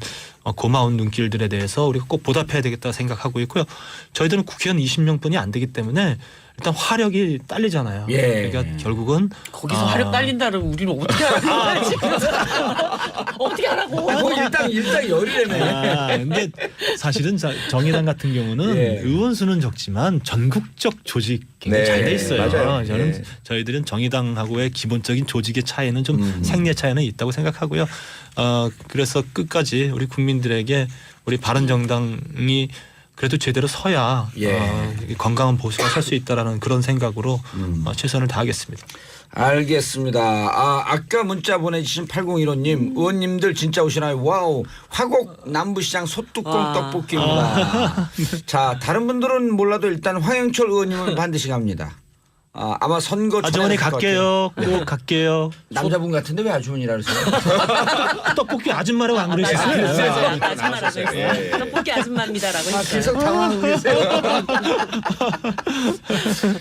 [SPEAKER 4] 고마운 눈길들에 대해서 우리가 꼭 보답해야 되겠다 생각하고 있고요. 저희들은 국회의원 20명뿐이 안 되기 때문에 일단 화력이 딸리잖아요.
[SPEAKER 1] 예.
[SPEAKER 4] 그러니까 결국은
[SPEAKER 2] 거기서 화력 딸린다는 우리는 어떻게 하라고? 어떻게 하라고?
[SPEAKER 1] 뭐 일당 열이라며.
[SPEAKER 4] 근데 사실은 정의당 같은 경우는
[SPEAKER 1] 예.
[SPEAKER 4] 의원 수는 적지만 전국적 조직 굉장히
[SPEAKER 3] 네,
[SPEAKER 4] 잘 돼 있어요.
[SPEAKER 3] 맞아요. 예.
[SPEAKER 4] 저희들은 정의당하고의 기본적인 조직의 차이는 좀 생리 차이는 있다고 생각하고요. 그래서 끝까지 우리 국민들에게 우리 바른정당이 그래도 제대로 서야 건강한 보수가 설 수 있다라는 그런 생각으로 최선을 다하겠습니다.
[SPEAKER 1] 알겠습니다. 아까 문자 보내주신 8015님 의원님들 진짜 오시나요? 와우 화곡 남부시장 소뚜껑 떡볶이입니다. 자 다른 분들은 몰라도 일단 황영철 의원님은 반드시 갑니다. 아마 선거
[SPEAKER 4] 아주머니
[SPEAKER 1] 전에 갈것 같아요.
[SPEAKER 4] 갈게요. 꼭 갈게요.
[SPEAKER 1] 남자분 같은데 왜 아주머니라 그러세요?
[SPEAKER 4] 떡볶이 아줌마라고 안
[SPEAKER 2] 그래서
[SPEAKER 4] 그러셨어요?
[SPEAKER 2] 아까 아줌마라고 했어요. 떡볶이 아줌마입니다라고 했어요.
[SPEAKER 1] 계속 당황하고 계세요.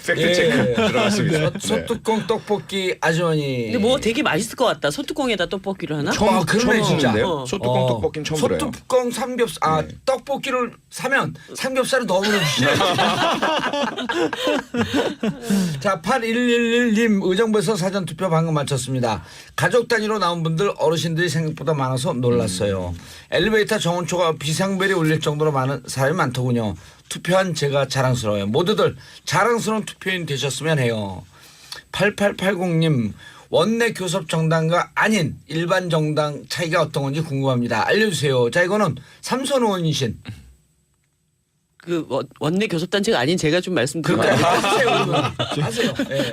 [SPEAKER 3] 팩트 체크 들어갔습니다. 네.
[SPEAKER 1] 소뚜껑 떡볶이 아주머니.
[SPEAKER 2] 근데 뭐 되게 맛있을 것 같다. 소뚜껑에다 떡볶이를 하나?
[SPEAKER 1] 그러네 진짜.
[SPEAKER 3] 소뚜껑 떡볶이는 처음 들어요.
[SPEAKER 1] 소뚜껑 삼겹살 떡볶이를 사면 삼겹살을 넣으면 주시나요? 자 8111님 의정부에서 사전투표 방금 마쳤습니다. 가족 단위로 나온 분들 어르신들이 생각보다 많아서 놀랐어요. 엘리베이터 정원초가 비상벨이 울릴 정도로 많은 사람이 많더군요. 투표한 제가 자랑스러워요. 모두들 자랑스러운 투표인 되셨으면 해요. 8880님 원내 교섭 정당과 아닌 일반 정당 차이가 어떤 건지 궁금합니다. 알려주세요. 자 이거는 삼선 의원이신
[SPEAKER 2] 그 원내 교섭단체가 아닌 제가 좀 말씀드릴까요?
[SPEAKER 1] 하세요. 네.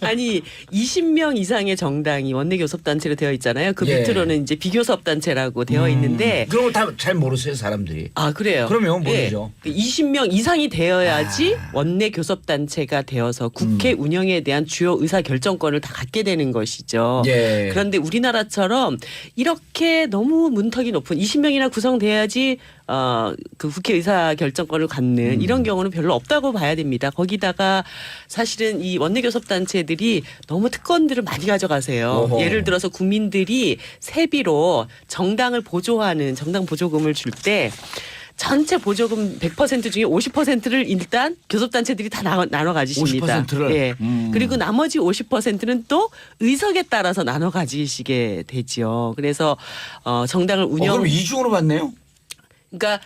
[SPEAKER 2] 아니 20명 이상의 정당이 원내 교섭단체로 되어 있잖아요. 그
[SPEAKER 1] 예.
[SPEAKER 2] 밑으로는 이제 비교섭단체라고 되어 있는데
[SPEAKER 1] 그런 걸 다 잘 모르세요 사람들이.
[SPEAKER 2] 그래요.
[SPEAKER 1] 그러면 모르죠.
[SPEAKER 2] 예. 20명 이상이 되어야지 원내 교섭단체가 되어서 국회 운영에 대한 주요 의사 결정권을 다 갖게 되는 것이죠.
[SPEAKER 1] 예.
[SPEAKER 2] 그런데 우리나라처럼 이렇게 너무 문턱이 높은 20명이나 구성돼야지 그 국회 의사 결정권을 갖는 이런 경우는 별로 없다고 봐야 됩니다. 거기다가 사실은 이 원내교섭단체들이 너무 특권들을 많이 가져가세요.
[SPEAKER 1] 어허.
[SPEAKER 2] 예를 들어서 국민들이 세비로 정당을 보조하는 정당 보조금을 줄 때 전체 보조금 100% 중에 50%를 일단 교섭단체들이 다 나눠 가지십니다.
[SPEAKER 1] 50%를?
[SPEAKER 2] 예. 그리고 나머지 50%는 또 의석에 따라서 나눠 가지시게 되죠. 그래서 정당을
[SPEAKER 1] 그럼 이중으로 받네요?
[SPEAKER 2] 그러니까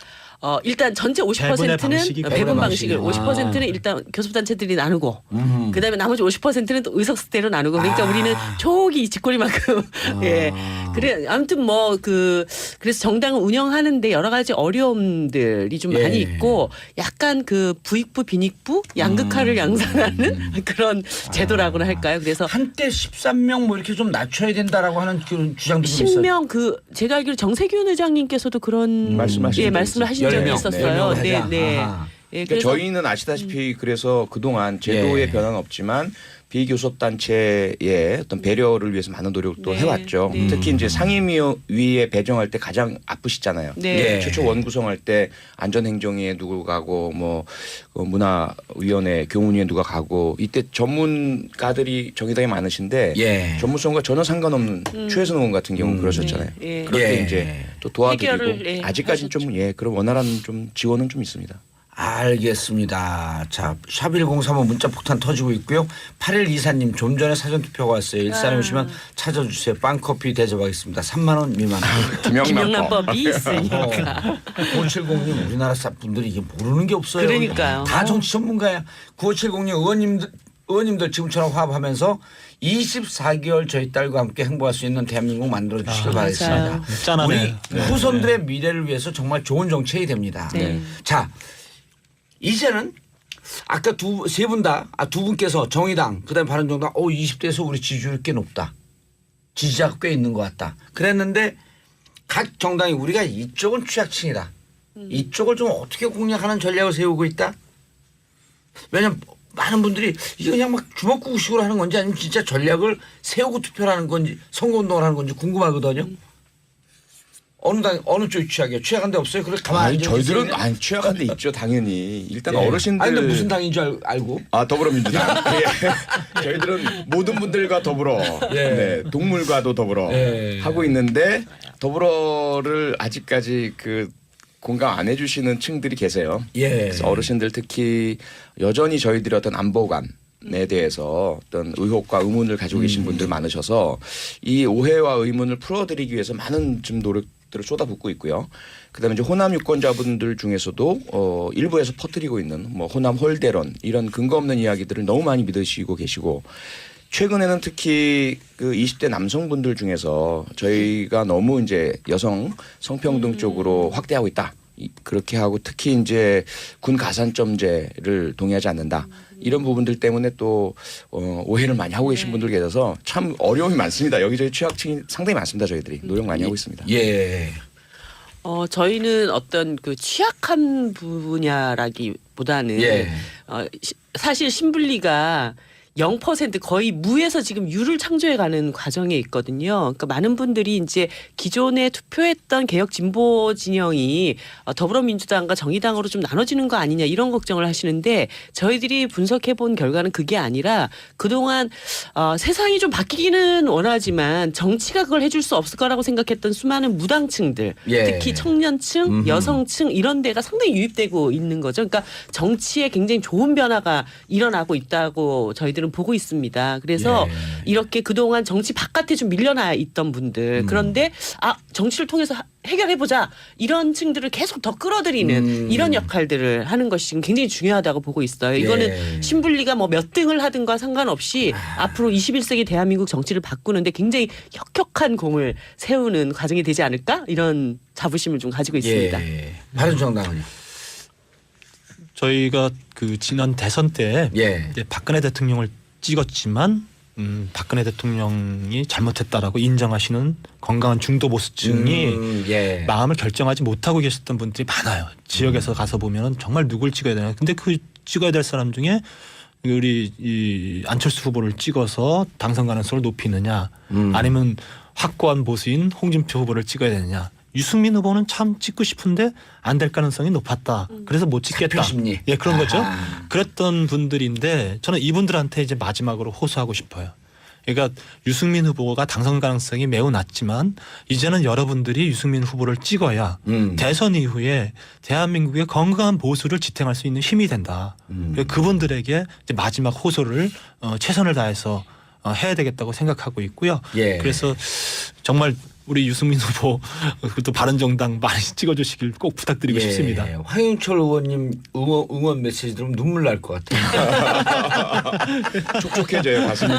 [SPEAKER 2] 일단 전체
[SPEAKER 4] 배분의
[SPEAKER 2] 50%는
[SPEAKER 4] 방식이
[SPEAKER 2] 배분 방식을
[SPEAKER 1] 방식이.
[SPEAKER 2] 50%는 일단 교섭단체들이 나누고 그다음에 나머지 50%는 또 의석수대로 나누고 그러니까 우리는 초기 쥐꼬리만큼 예 그래 아무튼 뭐 그래서 정당을 운영하는데 여러 가지 어려움들이 좀 많이 있고 약간 그 부익부 빈익부 양극화를 양산하는 그런 제도라고나 할까요? 그래서
[SPEAKER 1] 한때 13명 뭐 이렇게 좀 낮춰야 된다라고 하는 그런 주장도 좀 있어요.
[SPEAKER 2] 10명 제가 알기로 정세균 의장님께서도 그런
[SPEAKER 3] 말씀하신
[SPEAKER 2] 말씀을 하신 적이
[SPEAKER 1] 10명,
[SPEAKER 2] 있었어요.
[SPEAKER 1] 10명
[SPEAKER 2] 네,
[SPEAKER 1] 하자.
[SPEAKER 2] 네.
[SPEAKER 1] 아하.
[SPEAKER 2] 예,
[SPEAKER 3] 그러니까 저희는 아시다시피 그래서 그동안 제도의
[SPEAKER 1] 예.
[SPEAKER 3] 변화는 없지만 비교섭단체의 어떤 배려를 위해서 많은 노력도
[SPEAKER 2] 네.
[SPEAKER 3] 해왔죠.
[SPEAKER 2] 네.
[SPEAKER 3] 특히 이제 상임위에 배정할 때 가장 아프시잖아요.
[SPEAKER 2] 네.
[SPEAKER 1] 예.
[SPEAKER 3] 최초 원구성할 때 안전행정위에 누구 가고 뭐 문화위원회, 교문위에 누가 가고 이때 전문가들이 정의당에 많으신데
[SPEAKER 1] 예.
[SPEAKER 3] 전문성과 전혀 상관없는 최혜선 의원 같은 경우는 그러셨잖아요.
[SPEAKER 2] 네. 예.
[SPEAKER 3] 그럴 때
[SPEAKER 1] 예.
[SPEAKER 3] 이제 또 도와드리고
[SPEAKER 2] 해결을, 예,
[SPEAKER 3] 아직까지는 좀 그런 원활한 좀 지원은 좀 있습니다.
[SPEAKER 1] 알겠습니다. 자, 샵1035 문자 폭탄 터지고 있고요. 8124님 좀 전에 사전투표가 왔어요. 일산에 오시면 찾아주세요. 빵커피 대접하겠습니다. 3만 원 미만.
[SPEAKER 2] 김영란법이 있으니까.
[SPEAKER 1] 9570님 우리나라 분들이 이게 모르는 게 없어요.
[SPEAKER 2] 그러니까요.
[SPEAKER 1] 다 정치 전문가야. 9570님 의원님들 지금처럼 화합하면서 24개월 저희 딸과 함께 행복할 수 있는 대한민국 만들어 주시길 바라겠습니다.
[SPEAKER 2] 맞아요.
[SPEAKER 4] 짠하네.
[SPEAKER 1] 우리 후손들의 미래를 위해서 정말 좋은 정책이 됩니다.
[SPEAKER 2] 네.
[SPEAKER 1] 자, 이제는 아까 세 분 다 두 분께서 정의당 그다음에 바른정당 20대에서 우리 지지율이 꽤 높다. 지지자가 꽤 있는 것 같다. 그랬는데 각 정당이 우리가 이쪽은 취약층이다. 이쪽을 좀 어떻게 공략하는 전략을 세우고 있다. 왜냐하면 많은 분들이 이거 그냥 막 주먹구구식으로 하는 건지 아니면 진짜 전략을 세우고 투표를 하는 건지 선거운동을 하는 건지 궁금하거든요. 어느 쪽이 취약해요? 취약한 데 없어요? 그래 가만히
[SPEAKER 3] 저희들은 취약한 데 있죠, 당연히. 일단 어르신들.
[SPEAKER 1] 아니 근데 무슨 당인 줄 알고?
[SPEAKER 3] 더불어민주당. 예. 저희들은 모든 분들과 더불어,
[SPEAKER 1] 예.
[SPEAKER 3] 네, 동물과도 더불어
[SPEAKER 1] 예.
[SPEAKER 3] 하고 있는데 더불어를 아직까지 공감 안 해주시는 층들이 계세요.
[SPEAKER 1] 예.
[SPEAKER 3] 그래서 어르신들 특히 여전히 저희들이 어떤 안보관에 대해서 어떤 의혹과 의문을 가지고 계신 분들 많으셔서 이 오해와 의문을 풀어드리기 위해서 많은 좀 노력들을 쏟아붓고 있고요. 그다음에 이제 호남 유권자분들 중에서도 일부에서 퍼뜨리고 있는 뭐 호남 홀대론 이런 근거 없는 이야기들을 너무 많이 믿으시고 계시고 최근에는 특히 20대 남성분들 중에서 저희가 너무 이제 여성 성평등 쪽으로 확대하고 있다. 그렇게 하고 특히 이제 군 가산점제를 동의하지 않는다. 이런 부분들 때문에 또 오해를 많이 하고 계신 분들 계셔서 참 어려움이 많습니다. 여기저기 취약층이 상당히 많습니다. 저희들이 노력 많이 하고 있습니다.
[SPEAKER 1] 예.
[SPEAKER 2] 저희는 어떤 취약한 분야라기보다는
[SPEAKER 1] 예.
[SPEAKER 2] 사실 신분리가 0% 거의 무에서 지금 유를 창조해가는 과정에 있거든요. 그러니까 많은 분들이 이제 기존에 투표했던 개혁 진보 진영이 더불어민주당과 정의당으로 좀 나눠지는 거 아니냐 이런 걱정을 하시는데 저희들이 분석해본 결과는 그게 아니라 그동안 세상이 좀 바뀌기는 원하지만 정치가 그걸 해줄 수 없을 거라고 생각했던 수많은 무당층들
[SPEAKER 1] 예.
[SPEAKER 2] 특히 청년층, 여성층 이런 데가 상당히 유입되고 있는 거죠. 그러니까 정치에 굉장히 좋은 변화가 일어나고 있다고 저희들은 보고 있습니다. 그래서
[SPEAKER 1] 예.
[SPEAKER 2] 이렇게 그동안 정치 바깥에 좀 밀려나 있던 분들 그런데 정치를 통해서 해결해보자 이런 층들을 계속 더 끌어들이는 이런 역할들을 하는 것이 지금 굉장히 중요하다고 보고 있어요. 이거는
[SPEAKER 1] 예.
[SPEAKER 2] 신분리가 뭐 몇 등을 하든가 상관없이 앞으로 21세기 대한민국 정치를 바꾸는데 굉장히 혁혁한 공을 세우는 과정이 되지 않을까 이런 자부심을 좀 가지고 있습니다.
[SPEAKER 1] 예. 바른정당은요?
[SPEAKER 4] 저희가 지난 대선 때
[SPEAKER 1] 예.
[SPEAKER 4] 이제 박근혜 대통령을 찍었지만 박근혜 대통령이 잘못했다라고 인정하시는 건강한 중도 보수층이
[SPEAKER 1] 예.
[SPEAKER 4] 마음을 결정하지 못하고 계셨던 분들이 많아요. 지역에서 가서 보면은 정말 누굴 찍어야 되나. 근데 찍어야 될 사람 중에 우리 이 안철수 후보를 찍어서 당선 가능성을 높이느냐, 아니면 확고한 보수인 홍준표 후보를 찍어야 되느냐. 유승민 후보는 참 찍고 싶은데 안 될 가능성이 높았다. 그래서 못 찍겠다.
[SPEAKER 1] 사표심리.
[SPEAKER 4] 예, 그런 거죠. 그랬던 분들인데 저는 이분들한테 이제 마지막으로 호소하고 싶어요. 그러니까 유승민 후보가 당선 가능성이 매우 낮지만 이제는 여러분들이 유승민 후보를 찍어야 대선 이후에 대한민국의 건강한 보수를 지탱할 수 있는 힘이 된다. 그분들에게 이제 마지막 호소를 최선을 다해서 해야 되겠다고 생각하고 있고요.
[SPEAKER 1] 예.
[SPEAKER 4] 그래서 정말 우리 유승민 후보 또 바른정당 많이 찍어주시길 꼭 부탁드리고 싶습니다.
[SPEAKER 1] 황윤철 의원님 응원 메시지 들으면 눈물 날 것 같아요.
[SPEAKER 3] 촉촉해져요 가슴이.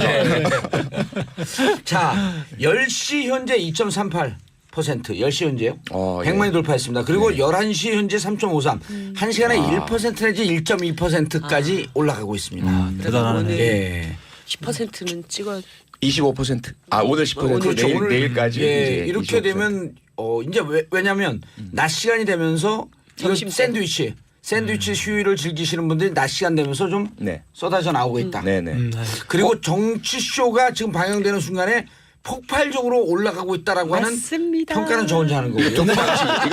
[SPEAKER 1] 자, 10시 현재 2.38%, 10시 현재요. 100만이
[SPEAKER 3] 예.
[SPEAKER 1] 돌파했습니다. 그리고 11시 현재 3.53, 1시간에 1% 내지 1.2%까지 올라가고 있습니다.
[SPEAKER 4] 대단하네.
[SPEAKER 1] 예.
[SPEAKER 2] 10%는 찍어
[SPEAKER 3] 25%. 오늘 10%.
[SPEAKER 1] 그렇죠.
[SPEAKER 3] 내일,
[SPEAKER 1] 오늘
[SPEAKER 3] 내일까지.
[SPEAKER 1] 예,
[SPEAKER 3] 이제
[SPEAKER 1] 이렇게
[SPEAKER 3] 25%.
[SPEAKER 1] 되면 이제 왜냐하면 낮 시간이 되면서 이거
[SPEAKER 2] 점심 때.
[SPEAKER 1] 샌드위치 시위를 즐기시는 분들이 낮 시간 되면서 좀
[SPEAKER 3] 네.
[SPEAKER 1] 쏟아져 나오고 있다.
[SPEAKER 3] 네네.
[SPEAKER 1] 그리고 정치 쇼가 지금 방영되는 순간에 폭발적으로 올라가고 있다라고 하는
[SPEAKER 2] 맞습니다.
[SPEAKER 1] 평가는 저 혼자 하는 거고요.
[SPEAKER 3] 이거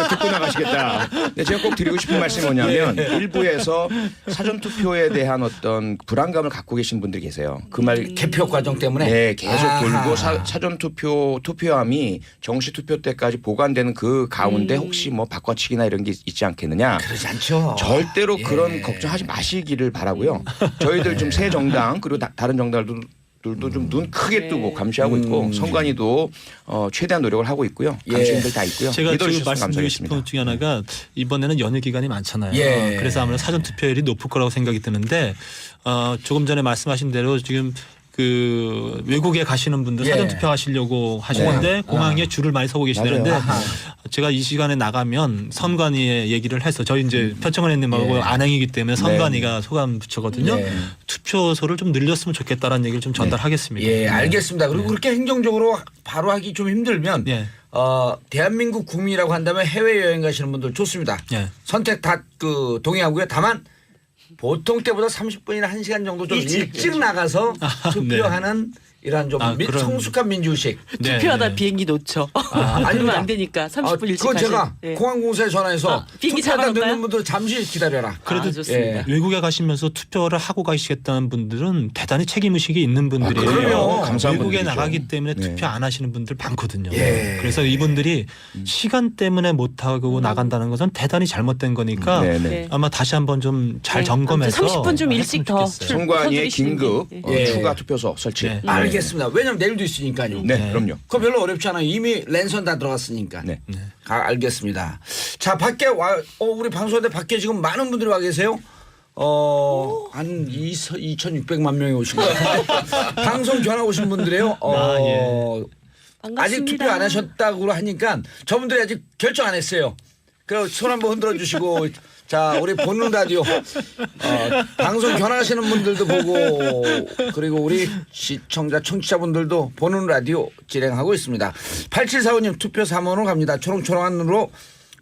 [SPEAKER 3] 듣고 나가시겠다. 근데 제가 꼭 드리고 싶은 말씀이 뭐냐면 일부에서 사전투표에 대한 어떤 불안감을 갖고 계신 분들이 계세요. 그 말
[SPEAKER 1] 개표 과정 때문에
[SPEAKER 3] 네, 계속
[SPEAKER 1] 아하.
[SPEAKER 3] 돌고 사전투표함이 정시투표 때까지 보관되는 그 가운데 혹시 뭐 바꿔치기나 이런 게 있지 않겠느냐.
[SPEAKER 1] 그러지 않죠.
[SPEAKER 3] 절대로
[SPEAKER 1] 예.
[SPEAKER 3] 그런 걱정하지 마시기를 바라고요. 저희들 좀 새 정당 그리고 다른 정당들도 좀 눈 크게 뜨고 감시하고 있고 선관위도 최대한 노력을 하고 있고요. 감시인들 다 있고요.
[SPEAKER 4] 제가 지금
[SPEAKER 3] 믿어주셔서
[SPEAKER 4] 말씀드리고 싶은
[SPEAKER 3] 감사하겠습니다.
[SPEAKER 4] 것 중에 하나가 이번에는 연휴 기간이 많잖아요.
[SPEAKER 1] 예.
[SPEAKER 4] 그래서 아무래도 사전 투표율이 높을 거라고 생각이 드는데 조금 전에 말씀하신 대로 지금 그 외국에 가시는 분들
[SPEAKER 1] 예.
[SPEAKER 4] 사전 투표하시려고 하시는데
[SPEAKER 1] 네.
[SPEAKER 4] 공항에 줄을 많이 서고 계시는데
[SPEAKER 3] 맞아요.
[SPEAKER 4] 제가 이 시간에 나가면 선관위에 얘기를 해서 저희 이제 표창원 의원님하고
[SPEAKER 1] 예.
[SPEAKER 4] 안행이기 때문에 선관위가 소감 부처거든요.
[SPEAKER 1] 네.
[SPEAKER 4] 투표소를 좀 늘렸으면 좋겠다라는 얘기를 좀 전달하겠습니다.
[SPEAKER 1] 예, 알겠습니다. 그리고 그렇게 행정적으로 바로 하기 좀 힘들면
[SPEAKER 4] 예.
[SPEAKER 1] 대한민국 국민이라고 한다면 해외 여행 가시는 분들 좋습니다.
[SPEAKER 4] 예.
[SPEAKER 1] 선택 다 동의하고요. 다만 보통 때보다 30분이나 1시간 정도 좀 일찍 나가서 투표하는 이러한 좀
[SPEAKER 4] 그런-
[SPEAKER 1] 성숙한 민주의식.
[SPEAKER 4] 네,
[SPEAKER 2] 투표하다
[SPEAKER 4] 네.
[SPEAKER 2] 비행기 놓쳐.
[SPEAKER 1] 아닙니다.
[SPEAKER 2] 그러면 안 되니까 30분 일찍
[SPEAKER 1] 그건
[SPEAKER 2] 가시.
[SPEAKER 1] 제가 공항공사에 전화해서
[SPEAKER 2] 비행기
[SPEAKER 1] 투표하다
[SPEAKER 2] 잡아놓을까요?
[SPEAKER 1] 늦는 분들 잠시 기다려라.
[SPEAKER 4] 그래도
[SPEAKER 2] 좋습니다.
[SPEAKER 4] 외국에 가시면서 투표를 하고 가시겠다는 분들은 대단히 책임의식이 있는 분들이에요.
[SPEAKER 1] 그럼요.
[SPEAKER 3] 감사한
[SPEAKER 4] 외국에
[SPEAKER 3] 분들이죠.
[SPEAKER 4] 나가기 때문에
[SPEAKER 3] 네.
[SPEAKER 4] 투표 안 하시는 분들 많거든요.
[SPEAKER 1] 예.
[SPEAKER 4] 그래서 이분들이 시간 때문에 못하고 나간다는 것은 대단히 잘못된 거니까
[SPEAKER 3] 네네.
[SPEAKER 2] 네.
[SPEAKER 4] 아마 다시 한번 좀 잘
[SPEAKER 2] 네.
[SPEAKER 4] 점검해서
[SPEAKER 2] 30분 좀 일찍
[SPEAKER 4] 했으면
[SPEAKER 2] 더
[SPEAKER 4] 좋겠어요.
[SPEAKER 3] 선관위의
[SPEAKER 2] 서두르시는
[SPEAKER 3] 긴급
[SPEAKER 2] 게.
[SPEAKER 1] 예.
[SPEAKER 3] 추가 투표소 설치.
[SPEAKER 4] 네.
[SPEAKER 1] 알겠습니다. 왜냐면 내일도 있으니까요.
[SPEAKER 3] 네, 그럼요.
[SPEAKER 1] 그거 별로 어렵지 않아요. 이미 랜선 다 들어갔으니까.
[SPEAKER 3] 네.
[SPEAKER 1] 알겠습니다. 자, 밖에 우리 방송대 밖에 지금 많은 분들이 와 계세요. 한 2,600만 명이 오신 것 같아요. 방송 전화 오신 분들이에요.
[SPEAKER 4] 예.
[SPEAKER 2] 반갑습니다.
[SPEAKER 1] 아직 투표 안 하셨다고 하니까 저분들이 아직 결정 안 했어요. 그럼 손 한번 흔들어 주시고 자, 우리 보는 라디오 방송 전화하시는 분들도 보고 그리고 우리 시청자 청취자분들도 보는 라디오 진행하고 있습니다. 8745님 투표 3원으로 갑니다. 초롱초롱한 눈으로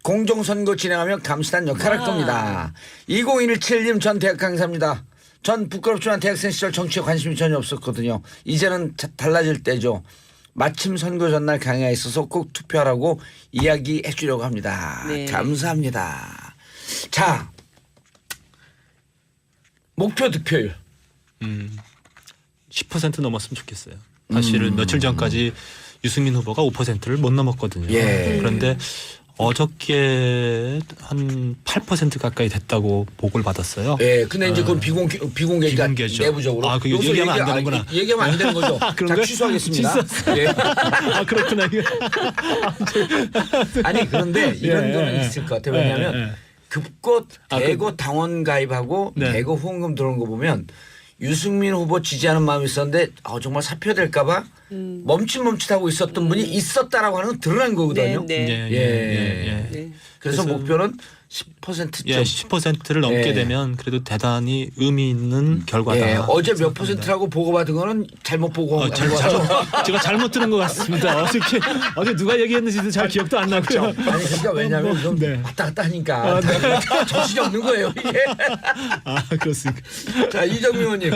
[SPEAKER 1] 공정선거 진행하며 감시단 역할할 겁니다. 2017님 전 대학 강사입니다. 전 부끄럽지만 대학생 시절 정치에 관심이 전혀 없었거든요. 이제는 달라질 때죠. 마침 선거 전날 강의가 있어서 꼭 투표하라고 이야기해 주려고 합니다.
[SPEAKER 2] 네.
[SPEAKER 1] 감사합니다. 자, 목표 득표율.
[SPEAKER 4] 10% 넘었으면 좋겠어요. 사실은 며칠 전까지 유승민 후보가 5%를 못 넘었거든요.
[SPEAKER 1] 예.
[SPEAKER 4] 그런데 어저께 한 8% 가까이 됐다고 보고를 받았어요.
[SPEAKER 1] 예, 근데 이제 그건 비공개니까
[SPEAKER 4] 비공개죠.
[SPEAKER 1] 내부적으로.
[SPEAKER 4] 아, 그거
[SPEAKER 1] 여기서
[SPEAKER 4] 얘기하면 안 되는구나.
[SPEAKER 1] 얘기하면 안 되는 거죠. 자,
[SPEAKER 4] 그런가요?
[SPEAKER 1] 취소하겠습니다. 예.
[SPEAKER 4] 아 그렇구나. 이거.
[SPEAKER 1] 아니 그런데 이런
[SPEAKER 4] 예,
[SPEAKER 1] 거는
[SPEAKER 4] 예,
[SPEAKER 1] 있을 것 같아요. 왜냐하면
[SPEAKER 4] 예, 예.
[SPEAKER 1] 급고 대거 당원 가입하고
[SPEAKER 4] 네.
[SPEAKER 1] 대거 후원금 들어오는 거 보면 유승민 후보 지지하는 마음이 있었는데 정말 사표될까 봐 멈칫멈칫하고 있었던 분이 있었다라고 하는 건 드러난 거거든요.
[SPEAKER 2] 네, 네.
[SPEAKER 4] 예.
[SPEAKER 2] 네.
[SPEAKER 1] 그래서
[SPEAKER 4] 그래서
[SPEAKER 1] 목표는 10%점.
[SPEAKER 4] 예, 10%를 넘게
[SPEAKER 1] 예.
[SPEAKER 4] 되면 그래도 대단히 의미 있는 결과다.
[SPEAKER 1] 예, 어제 몇 %라고 보고받은 거는 잘못 보고한 거죠.
[SPEAKER 4] 제가 잘못 들은 것 같습니다. 어제 누가 얘기했는지도 잘 기억도 안 나고요.
[SPEAKER 1] 아니 그러니까 왜냐하면 좀
[SPEAKER 4] 네.
[SPEAKER 1] 왔다 갔다 하니까 정신이 없는 거예요 이게.
[SPEAKER 4] 아 그렇습니까?
[SPEAKER 1] 자, 이정미 의원님.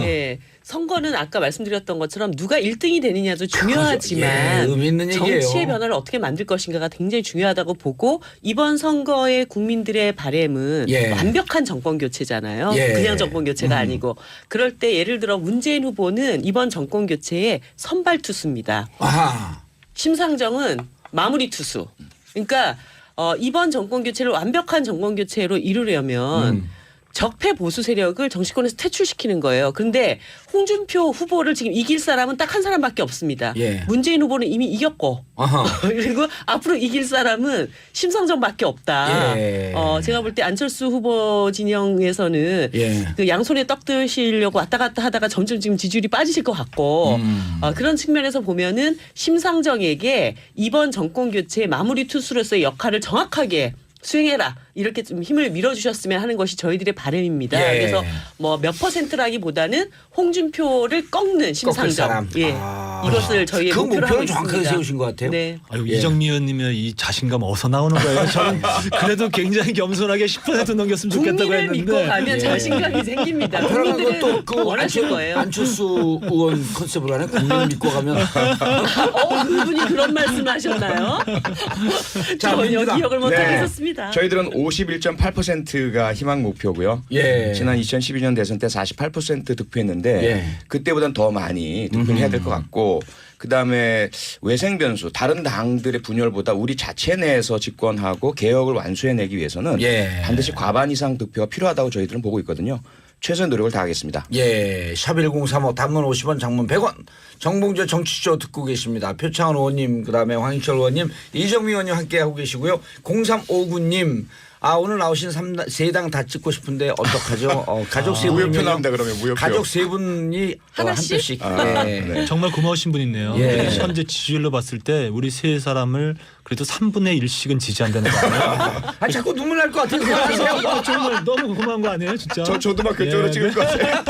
[SPEAKER 2] 예. 선거는 아까 말씀드렸던 것처럼 누가 1등이 되느냐도 중요하지만
[SPEAKER 1] 예, 의미 있는 얘기예요.
[SPEAKER 2] 정치의 변화를 어떻게 만들 것인가가 굉장히 중요하다고 보고 이번 선거의 국민들의 바램은
[SPEAKER 1] 예.
[SPEAKER 2] 완벽한 정권 교체잖아요.
[SPEAKER 1] 예.
[SPEAKER 2] 그냥 정권 교체가 아니고 그럴 때 예를 들어 문재인 후보는 이번 정권 교체의 선발 투수입니다.
[SPEAKER 1] 아하.
[SPEAKER 2] 심상정은 마무리 투수. 그러니까 이번 정권 교체를 완벽한 정권 교체로 이루려면 적폐 보수 세력을 정치권에서 퇴출시키는 거예요. 그런데 홍준표 후보를 지금 이길 사람은 딱 한 사람밖에 없습니다.
[SPEAKER 1] 예.
[SPEAKER 2] 문재인 후보는 이미 이겼고
[SPEAKER 1] 아하.
[SPEAKER 2] 그리고 앞으로 이길 사람은 심상정밖에 없다.
[SPEAKER 1] 예.
[SPEAKER 2] 제가 볼 때 안철수 후보 진영에서는
[SPEAKER 1] 예.
[SPEAKER 2] 그 양손에 떡 드시려고 왔다 갔다 하다가 점점 지금 지지율이 빠지실 것 같고 그런 측면에서 보면은 심상정에게 이번 정권 교체의 마무리 투수로서의 역할을 정확하게 수행해라 이렇게 좀 힘을 밀어주셨으면 하는 것이 저희들의 바람입니다.
[SPEAKER 1] 예.
[SPEAKER 2] 그래서 뭐 몇 퍼센트라기보다는 홍준표를 꺾는 심상정,
[SPEAKER 1] 사람.
[SPEAKER 2] 예,
[SPEAKER 1] 아.
[SPEAKER 2] 이것을 저희의
[SPEAKER 1] 그
[SPEAKER 2] 목표로 하고
[SPEAKER 1] 목표를 정확하게
[SPEAKER 2] 있습니다.
[SPEAKER 1] 세우신 것 같아요.
[SPEAKER 2] 네.
[SPEAKER 4] 아유,
[SPEAKER 1] 예.
[SPEAKER 4] 이정미 의원님의 이 자신감 어디서 나오는 거예요? 저는 그래도 굉장히 겸손하게 10% 넘겼으면 좋겠다고
[SPEAKER 2] 국민을 믿고
[SPEAKER 4] 했는데.
[SPEAKER 2] 가면
[SPEAKER 1] 예.
[SPEAKER 2] 자신감이 생깁니다.
[SPEAKER 1] 편안한
[SPEAKER 2] 국민들은
[SPEAKER 1] 것도 그
[SPEAKER 2] 원하실 거예요.
[SPEAKER 1] 안철수 의원 컨셉으로 하네. 국민 믿고 가면.
[SPEAKER 2] 그분이 그런 말씀을 하셨나요?
[SPEAKER 1] 자,
[SPEAKER 2] 전혀
[SPEAKER 1] 민주당.
[SPEAKER 2] 기억을
[SPEAKER 3] 네.
[SPEAKER 2] 못하겠었습니다.
[SPEAKER 3] 저희들은 51.8%가 희망 목표고요.
[SPEAKER 1] 예.
[SPEAKER 3] 지난 2012년 대선 때 48% 득표했는데
[SPEAKER 1] 예.
[SPEAKER 3] 그때보다는 더 많이 득표를 해야 될 것 같고 그다음에 외생 변수 다른 당들의 분열보다 우리 자체 내에서 집권하고 개혁을 완수해내기 위해서는
[SPEAKER 1] 예.
[SPEAKER 3] 반드시 과반 이상 득표가 필요하다고 저희들은 보고 있거든요. 최선의 노력을 다하겠습니다.
[SPEAKER 1] 예, 샵1035 단문 50원 장문 100원 정봉재 정치쇼 듣고 계십니다. 표창원 의원님 그다음에 황희철 의원님 이정미 의원님 함께하고 계시고요. 0359님 오늘 나오신 세 당 다 찍고 싶은데 어떡하죠? 가족 세 분이
[SPEAKER 3] 무효표 나온다 그러면 무효표.
[SPEAKER 1] 가족 세 분이 한
[SPEAKER 2] 하나씩?
[SPEAKER 1] 표씩.
[SPEAKER 3] 네.
[SPEAKER 4] 정말 고마우신 분이네요.
[SPEAKER 1] 예.
[SPEAKER 4] 현재 지지율로 봤을 때 우리 세 사람을 그래도 3분의 1씩은 지지한다는 거 아니에요?
[SPEAKER 1] 자꾸 눈물 날 것 같아서.
[SPEAKER 4] 정말 너무 고마운 거 아니에요, 진짜?
[SPEAKER 3] 저도 막 그쪽으로
[SPEAKER 4] 네,
[SPEAKER 3] 찍을 것 같아요.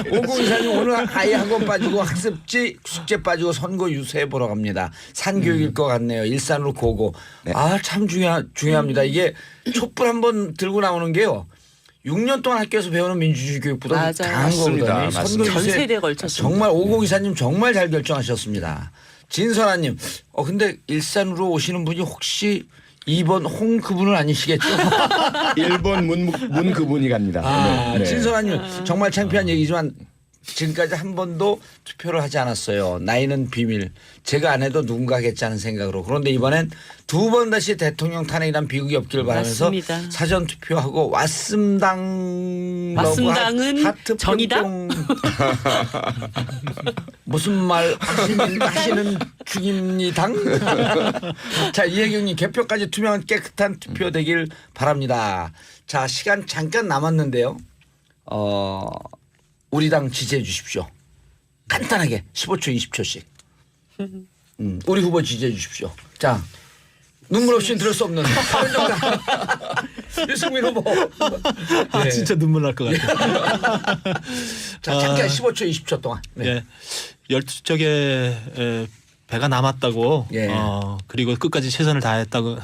[SPEAKER 1] 5024님 오늘 아예 학원 빠지고 학습지 숙제 빠지고 선거 유세 보러 갑니다. 산교육일 것 같네요. 일산으로 고고.
[SPEAKER 3] 네.
[SPEAKER 1] 참 중요합니다. 이게 촛불 한번 들고 나오는 게요. 6년 동안 학교에서 배우는 민주주의 교육보다
[SPEAKER 2] 맞아요.
[SPEAKER 1] 강한
[SPEAKER 3] 맞습니다.
[SPEAKER 1] 거거든요. 선거
[SPEAKER 2] 전
[SPEAKER 1] 유세
[SPEAKER 2] 세대에 걸쳤습니다.
[SPEAKER 1] 정말 5024님 정말 잘 결정하셨습니다. 진선아님 근데 일산으로 오시는 분이 혹시 2번 홍 그분은 아니시겠죠?
[SPEAKER 3] 1번 문 그분이 갑니다. 네.
[SPEAKER 1] 진선아님 정말 창피한 얘기지만 지금까지 한 번도 투표를 하지 않았어요. 나이는 비밀. 제가 안 해도 누군가 하겠지 하는 생각으로. 그런데 이번엔 두 번 다시 대통령 탄핵이란 비극이 없기를 바라면서
[SPEAKER 2] 맞습니다.
[SPEAKER 1] 사전 투표하고 왔음당은
[SPEAKER 2] 왔음당은 정의다?
[SPEAKER 1] 무슨 말 하시는 중입니다. 자, 이혜경님 개표까지 투명한 깨끗한 투표 되길 바랍니다. 자, 시간 잠깐 남았는데요. 우리 당 지지해 주십시오. 간단하게 15초 20초씩. 우리 후보 지지해 주십시오. 자, 눈물 없이는 들을 수 없는 바른정당 유승민 후보. 네.
[SPEAKER 4] 진짜 눈물 날 것 같아요.
[SPEAKER 1] 자, 잠깐 15초 20초 동안. 네.
[SPEAKER 4] 예. 12쪽에 배가 남았다고
[SPEAKER 1] 예.
[SPEAKER 4] 그리고 끝까지 최선을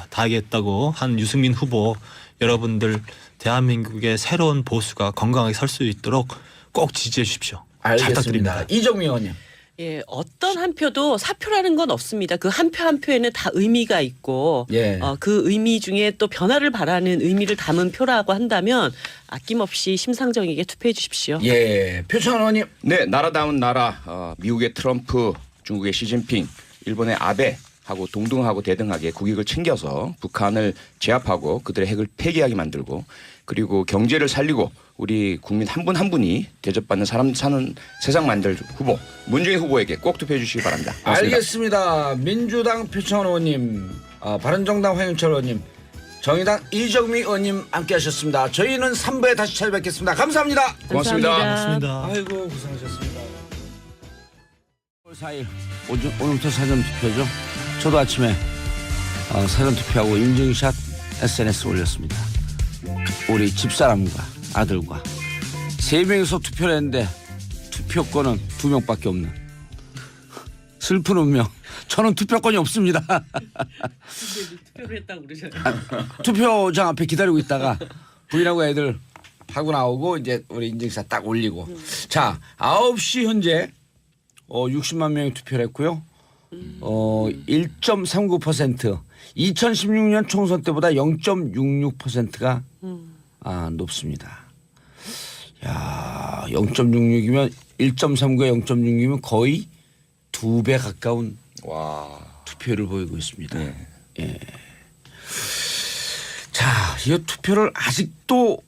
[SPEAKER 4] 다하겠다고 한 유승민 후보 여러분들 대한민국의 새로운 보수가 건강하게 설 수 있도록 꼭 지지해 주십시오. 잘
[SPEAKER 1] 알겠습니다.
[SPEAKER 4] 부탁드립니다.
[SPEAKER 1] 이정미 의원님.
[SPEAKER 2] 예, 어떤 한 표도 사표라는 건 없습니다. 그 한 표 한 표에는 다 의미가 있고
[SPEAKER 1] 예.
[SPEAKER 2] 그 의미 중에 또 변화를 바라는 의미를 담은 표라고 한다면 아낌없이 심상정에게 투표해 주십시오.
[SPEAKER 1] 예, 표창원 의원님.
[SPEAKER 3] 네, 나라다운 나라. 미국의 트럼프, 중국의 시진핑, 일본의 아베하고 동등하고 대등하게 국익을 챙겨서 북한을 제압하고 그들의 핵을 폐기하게 만들고 그리고 경제를 살리고 우리 국민 한 분 한 분이 대접받는 사람 사는 세상 만들 후보 문재인 후보에게 꼭 투표해 주시기 바랍니다. 고맙습니다.
[SPEAKER 1] 알겠습니다. 민주당 표창원 의원님, 바른정당 황영철 의원님, 정의당 이정미 의원님 함께하셨습니다. 저희는 3부에 다시 찾아뵙겠습니다. 감사합니다.
[SPEAKER 3] 고맙습니다.
[SPEAKER 4] 고맙습니다.
[SPEAKER 1] 아이고 고생하셨습니다. 4일 오늘부터 사전 투표죠. 저도 아침에 사전 투표하고 인증샷 SNS 올렸습니다. 우리 집사람과 아들과 3명이서 투표를 했는데 투표권은 2명밖에 없는 슬픈 운명. 저는 투표권이 없습니다.
[SPEAKER 2] 투표를 했다고 그러잖아요.
[SPEAKER 1] 투표장 앞에 기다리고 있다가 부인하고 애들 하고 나오고 이제 우리 인증사 딱 올리고. 자, 9시 현재 60만 명이 투표를 했고요. 1.39%. 2016년 총선 때보다 0.66%가 높습니다. 야, 0.66이면 1.39에 0.66이면 거의 2배 가까운
[SPEAKER 3] 와.
[SPEAKER 1] 투표를 보이고 있습니다.
[SPEAKER 3] 네.
[SPEAKER 1] 예. 자, 이 투표를 아직도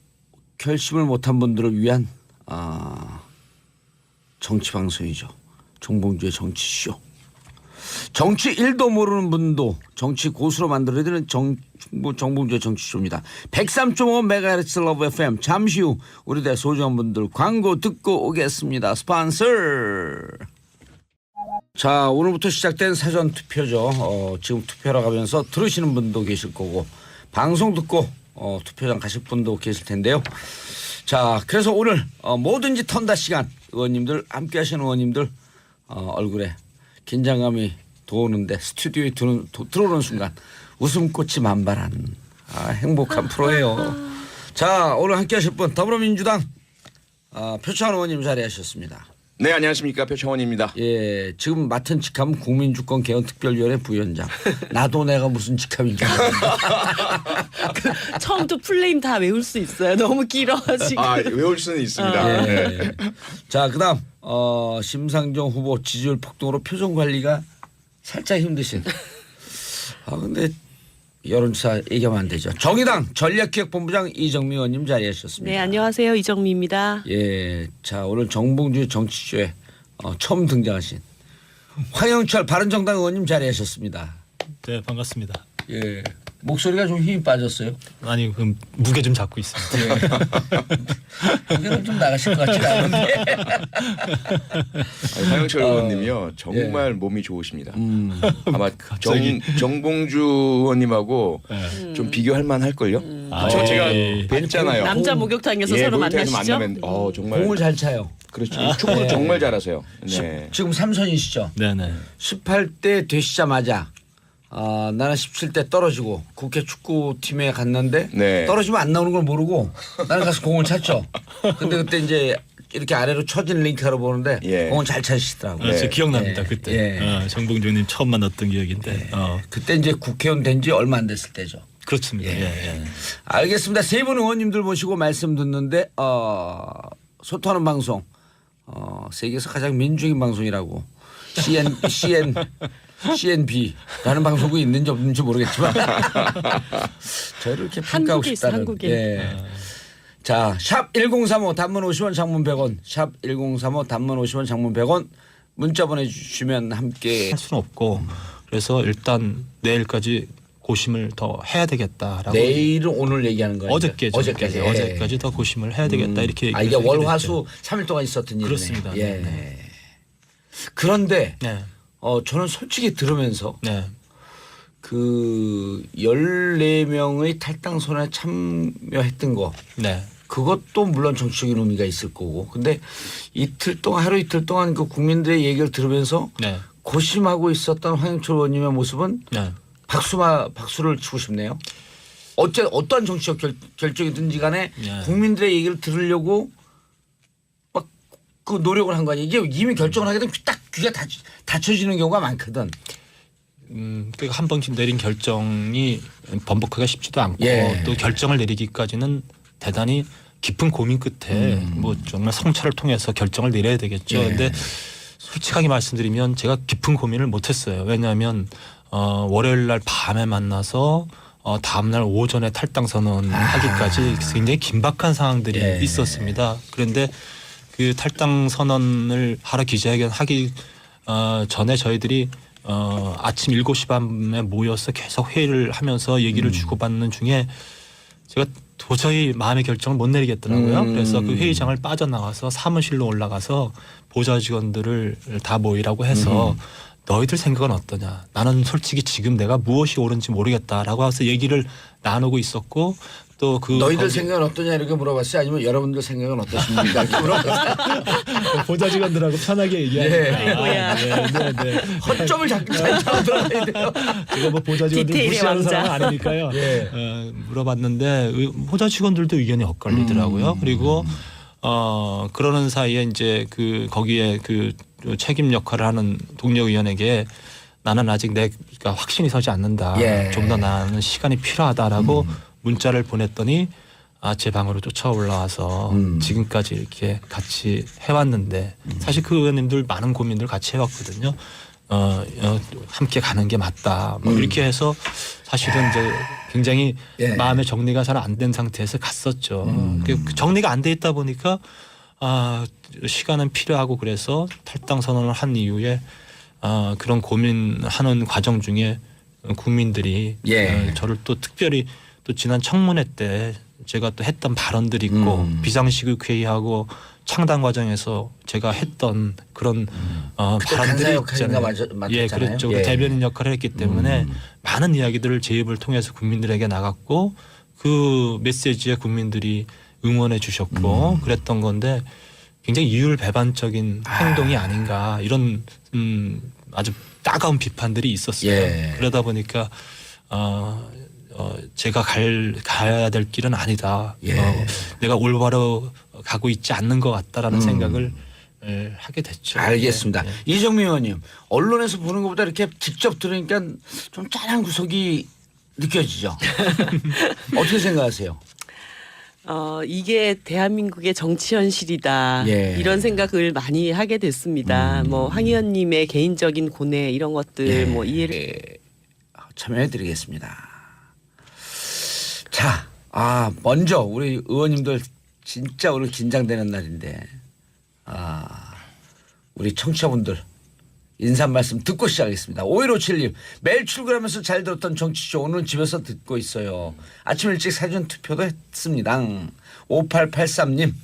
[SPEAKER 1] 결심을 못한 분들을 위한 정치 방송이죠. 정봉주의 정치쇼. 정치 1도 모르는 분도 정치 고수로 만들어드리는 정봉주의 정치쇼입니다. 103.5MHz 러브 FM. 잠시 후 우리 대 소중한 분들 광고 듣고 오겠습니다. 스폰서. 자, 오늘부터 시작된 사전 투표죠. 지금 투표하러 가면서 들으시는 분도 계실 거고 방송 듣고 투표장 가실 분도 계실 텐데요. 자, 그래서 오늘 뭐든지 턴다 시간 의원님들 함께 하시는 의원님들 얼굴에 긴장감이 도는데 스튜디오에 들어오는 순간 웃음꽃이 만발한 행복한 프로예요. 자, 오늘 함께 하실 분 더불어민주당 표창원 의원님 자리하셨습니다.
[SPEAKER 3] 네, 안녕하십니까. 표창원입니다.
[SPEAKER 1] 예, 지금 맡은 직함은 국민주권개헌특별위원회 부위원장. 나도 내가 무슨 직함인지 모르겠는데.
[SPEAKER 2] 처음부터 풀네임 다 외울 수 있어요. 너무 길어가지고.
[SPEAKER 3] 외울 수는 있습니다.
[SPEAKER 1] 예, 예. 자, 그다음 심상정 후보 지지율 폭등으로 표정 관리가 살짝 힘드신. 근데 여론조사 얘기하면 안 되죠. 정의당 전략기획본부장 이정미 의원님 자리하셨습니다.
[SPEAKER 2] 네, 안녕하세요. 이정미입니다.
[SPEAKER 1] 예, 자, 오늘 정봉주의 정치쇼에 처음 등장하신 황영철 바른정당 의원님 자리하셨습니다.
[SPEAKER 4] 네, 반갑습니다.
[SPEAKER 1] 예, 목소리가 좀 힘이 빠졌어요.
[SPEAKER 4] 아니, 그럼 무게 좀 잡고 있습니다.
[SPEAKER 1] 무게는 좀 나가실 것 같지 않은데.
[SPEAKER 3] 황영철 의원님이요 정말 몸이 좋으십니다. 아마 정봉주 의원님하고 좀 비교할 만할 걸요. 저 제가 뵀잖아요.
[SPEAKER 2] 남자 목욕탕에서 서로
[SPEAKER 3] 목욕탕에서
[SPEAKER 2] 만나시죠?
[SPEAKER 3] 만나면 정말
[SPEAKER 1] 공을 잘 차요.
[SPEAKER 3] 그렇죠. 축구를 정말 잘하세요. 네.
[SPEAKER 1] 지금 삼선이시죠.
[SPEAKER 4] 네네.
[SPEAKER 1] 18대 되시자마자 나는 17대 떨어지고 국회 축구팀에 갔는데
[SPEAKER 3] 네.
[SPEAKER 1] 떨어지면 안 나오는 걸 모르고 나는 가서 공을 찼죠. 근데 그때 이제 이렇게 아래로 쳐진 링크로 보는데
[SPEAKER 3] 예.
[SPEAKER 1] 공을 잘 차시더라고요.
[SPEAKER 4] 저 기억납니다.
[SPEAKER 1] 예.
[SPEAKER 4] 그때
[SPEAKER 1] 예.
[SPEAKER 4] 정봉주 의원님 처음 만났던 기억인데.
[SPEAKER 1] 그때 이제 국회의원 된 지 얼마 안 됐을 때죠.
[SPEAKER 4] 그렇습니다. 예.
[SPEAKER 1] 알겠습니다. 세 분 의원님들 모시고 말씀 듣는데 소통하는 방송 세계에서 가장 민주적인 방송이라고 CNB라는 방송국이 있는지 없는지 모르겠지만 저희를 이렇게 평가하고
[SPEAKER 2] 한국에 있어,
[SPEAKER 1] 싶다는.
[SPEAKER 2] 한국에.
[SPEAKER 1] 예. 자, 샵 1035 단문 50원 장문 100원 샵 1035 단문 50원 장문 100원 문자 보내주시면 함께
[SPEAKER 4] 할 수는 없고 그래서 일단 내일까지 고심을 더 해야 되겠다라고.
[SPEAKER 1] 내일은 오늘 얘기하는 거예요.
[SPEAKER 4] 어저께까지
[SPEAKER 1] 예.
[SPEAKER 4] 어제까지 더 고심을 해야 되겠다 이렇게.
[SPEAKER 1] 이게
[SPEAKER 4] 얘기를
[SPEAKER 1] 월,
[SPEAKER 4] 했죠.
[SPEAKER 1] 화, 수 3일 동안 있었던 일이네.
[SPEAKER 4] 그렇습니다.
[SPEAKER 1] 예.
[SPEAKER 4] 네.
[SPEAKER 1] 그런데
[SPEAKER 4] 네.
[SPEAKER 1] 저는 솔직히 들으면서
[SPEAKER 4] 네.
[SPEAKER 1] 그 14명의 탈당 선언에 참여했던 거
[SPEAKER 4] 네.
[SPEAKER 1] 그것도 물론 정치적인 의미가 있을 거고 근데 하루 이틀 동안 그 국민들의 얘기를 들으면서
[SPEAKER 4] 네.
[SPEAKER 1] 고심하고 있었던 황영철 의원님의 모습은
[SPEAKER 4] 네.
[SPEAKER 1] 박수를 치고 싶네요. 어떠한 정치적 결정이든지 간에
[SPEAKER 4] 네.
[SPEAKER 1] 국민들의 얘기를 들으려고 막 그 노력을 한 거 아니에요. 이게 이미 결정을 하게 되면 딱 귀가 닫혀지는 경우가 많거든.
[SPEAKER 4] 그러니까 한 번씩 내린 결정이 번복하기가 쉽지도 않고
[SPEAKER 1] 예.
[SPEAKER 4] 또 결정을 내리기까지는 대단히 깊은 고민 끝에 뭐 정말 성찰을 통해서 결정을 내려야 되겠죠.
[SPEAKER 1] 예.
[SPEAKER 4] 근데 솔직하게 말씀드리면 제가 깊은 고민을 못했어요. 왜냐하면 월요일 날 밤에 만나서 다음 날 오전에 탈당 선언하기까지 굉장히 긴박한 상황들이
[SPEAKER 1] 예.
[SPEAKER 4] 있었습니다. 그런데 그 탈당 선언을 하러 기자회견 하기 전에 저희들이 아침 7시 반에 모여서 계속 회의를 하면서 얘기를 주고받는 중에 제가 도저히 마음의 결정을 못 내리겠더라고요. 그래서 그 회의장을 빠져나가서 사무실로 올라가서 보좌 직원들을 다 모이라고 해서 너희들 생각은 어떠냐. 나는 솔직히 지금 내가 무엇이 옳은지 모르겠다라고 해서 얘기를 나누고 있었고 또 그
[SPEAKER 1] 너희들 생각은 어떠냐 이렇게 물어봤어요? 아니면 여러분들 생각은 어떠십니까? 이렇게 물어봤어요.
[SPEAKER 4] 보좌 직원들하고 편하게 얘기하니까.
[SPEAKER 1] 네.
[SPEAKER 2] 뭐야.
[SPEAKER 4] 네.
[SPEAKER 1] 허점을 잘 잡아들어야 돼요.
[SPEAKER 4] 제가 뭐 보좌 직원들
[SPEAKER 2] 디테일의
[SPEAKER 4] 무시하는
[SPEAKER 2] 왕자.
[SPEAKER 4] 사람은 아니니까요.
[SPEAKER 1] 예.
[SPEAKER 4] 물어봤는데 보좌 직원들도 의견이 엇갈리더라고요. 그리고 그러는 사이에 이제 그 거기에 그 책임 역할을 하는 동료 의원에게 나는 아직 내가 확신이 서지 않는다.
[SPEAKER 1] 예.
[SPEAKER 4] 좀 더 나는 시간이 필요하다라고 문자를 보냈더니 제 방으로 쫓아 올라와서 지금까지 이렇게 같이 해왔는데 사실 그 의원님들 많은 고민들 같이 해왔거든요. 함께 가는 게 맞다. 뭐 이렇게 해서 사실은 이제 굉장히
[SPEAKER 1] 예.
[SPEAKER 4] 마음의 정리가 잘 안 된 상태에서 갔었죠. 그 정리가 안 돼 있다 보니까 시간은 필요하고 그래서 탈당 선언을 한 이후에 그런 고민하는 과정 중에 국민들이
[SPEAKER 1] 예.
[SPEAKER 4] 저를 또 특별히 또 지난 청문회 때 제가 또 했던 발언들이 있고 비상시국 회의하고 창당 과정에서 제가 했던 그런
[SPEAKER 1] 그때
[SPEAKER 4] 발언들이
[SPEAKER 1] 간사 역할인가
[SPEAKER 4] 있잖아요. 예,
[SPEAKER 1] 맡았잖아요.
[SPEAKER 4] 그랬죠.
[SPEAKER 1] 예.
[SPEAKER 4] 대변인 역할을 했기 때문에 많은 이야기들을 제 입을 통해서 국민들에게 나갔고 그 메시지에 국민들이 응원해 주셨고 그랬던 건데 굉장히 이율배반적인 행동이 아닌가 이런 아주 따가운 비판들이 있었어요.
[SPEAKER 1] 예.
[SPEAKER 4] 그러다 보니까 제가 가야 될 길은 아니다.
[SPEAKER 1] 예.
[SPEAKER 4] 내가 올바로 가고 있지 않는 것 같다라는 생각을 하게 됐죠.
[SPEAKER 1] 알겠습니다.
[SPEAKER 4] 예.
[SPEAKER 1] 이정민 의원님, 언론에서 보는 것보다 이렇게 직접 들으니까 좀 짠한 구석이 느껴지죠. 어떻게 생각하세요?
[SPEAKER 2] 이게 대한민국의 정치 현실이다.
[SPEAKER 1] 예.
[SPEAKER 2] 이런 생각을 많이 하게 됐습니다. 뭐 황 의원님의 개인적인 고뇌 이런 것들
[SPEAKER 1] 예.
[SPEAKER 2] 뭐 이해를
[SPEAKER 1] 예. 참여해드리겠습니다. 자, 먼저 우리 의원님들 진짜 오늘 긴장되는 날인데, 우리 청취자분들 인사 말씀 듣고 시작하겠습니다. 5157님, 매일 출근하면서 잘 들었던 정치쇼 오늘은 집에서 듣고 있어요. 아침 일찍 사전 투표도 했습니다. 5883님,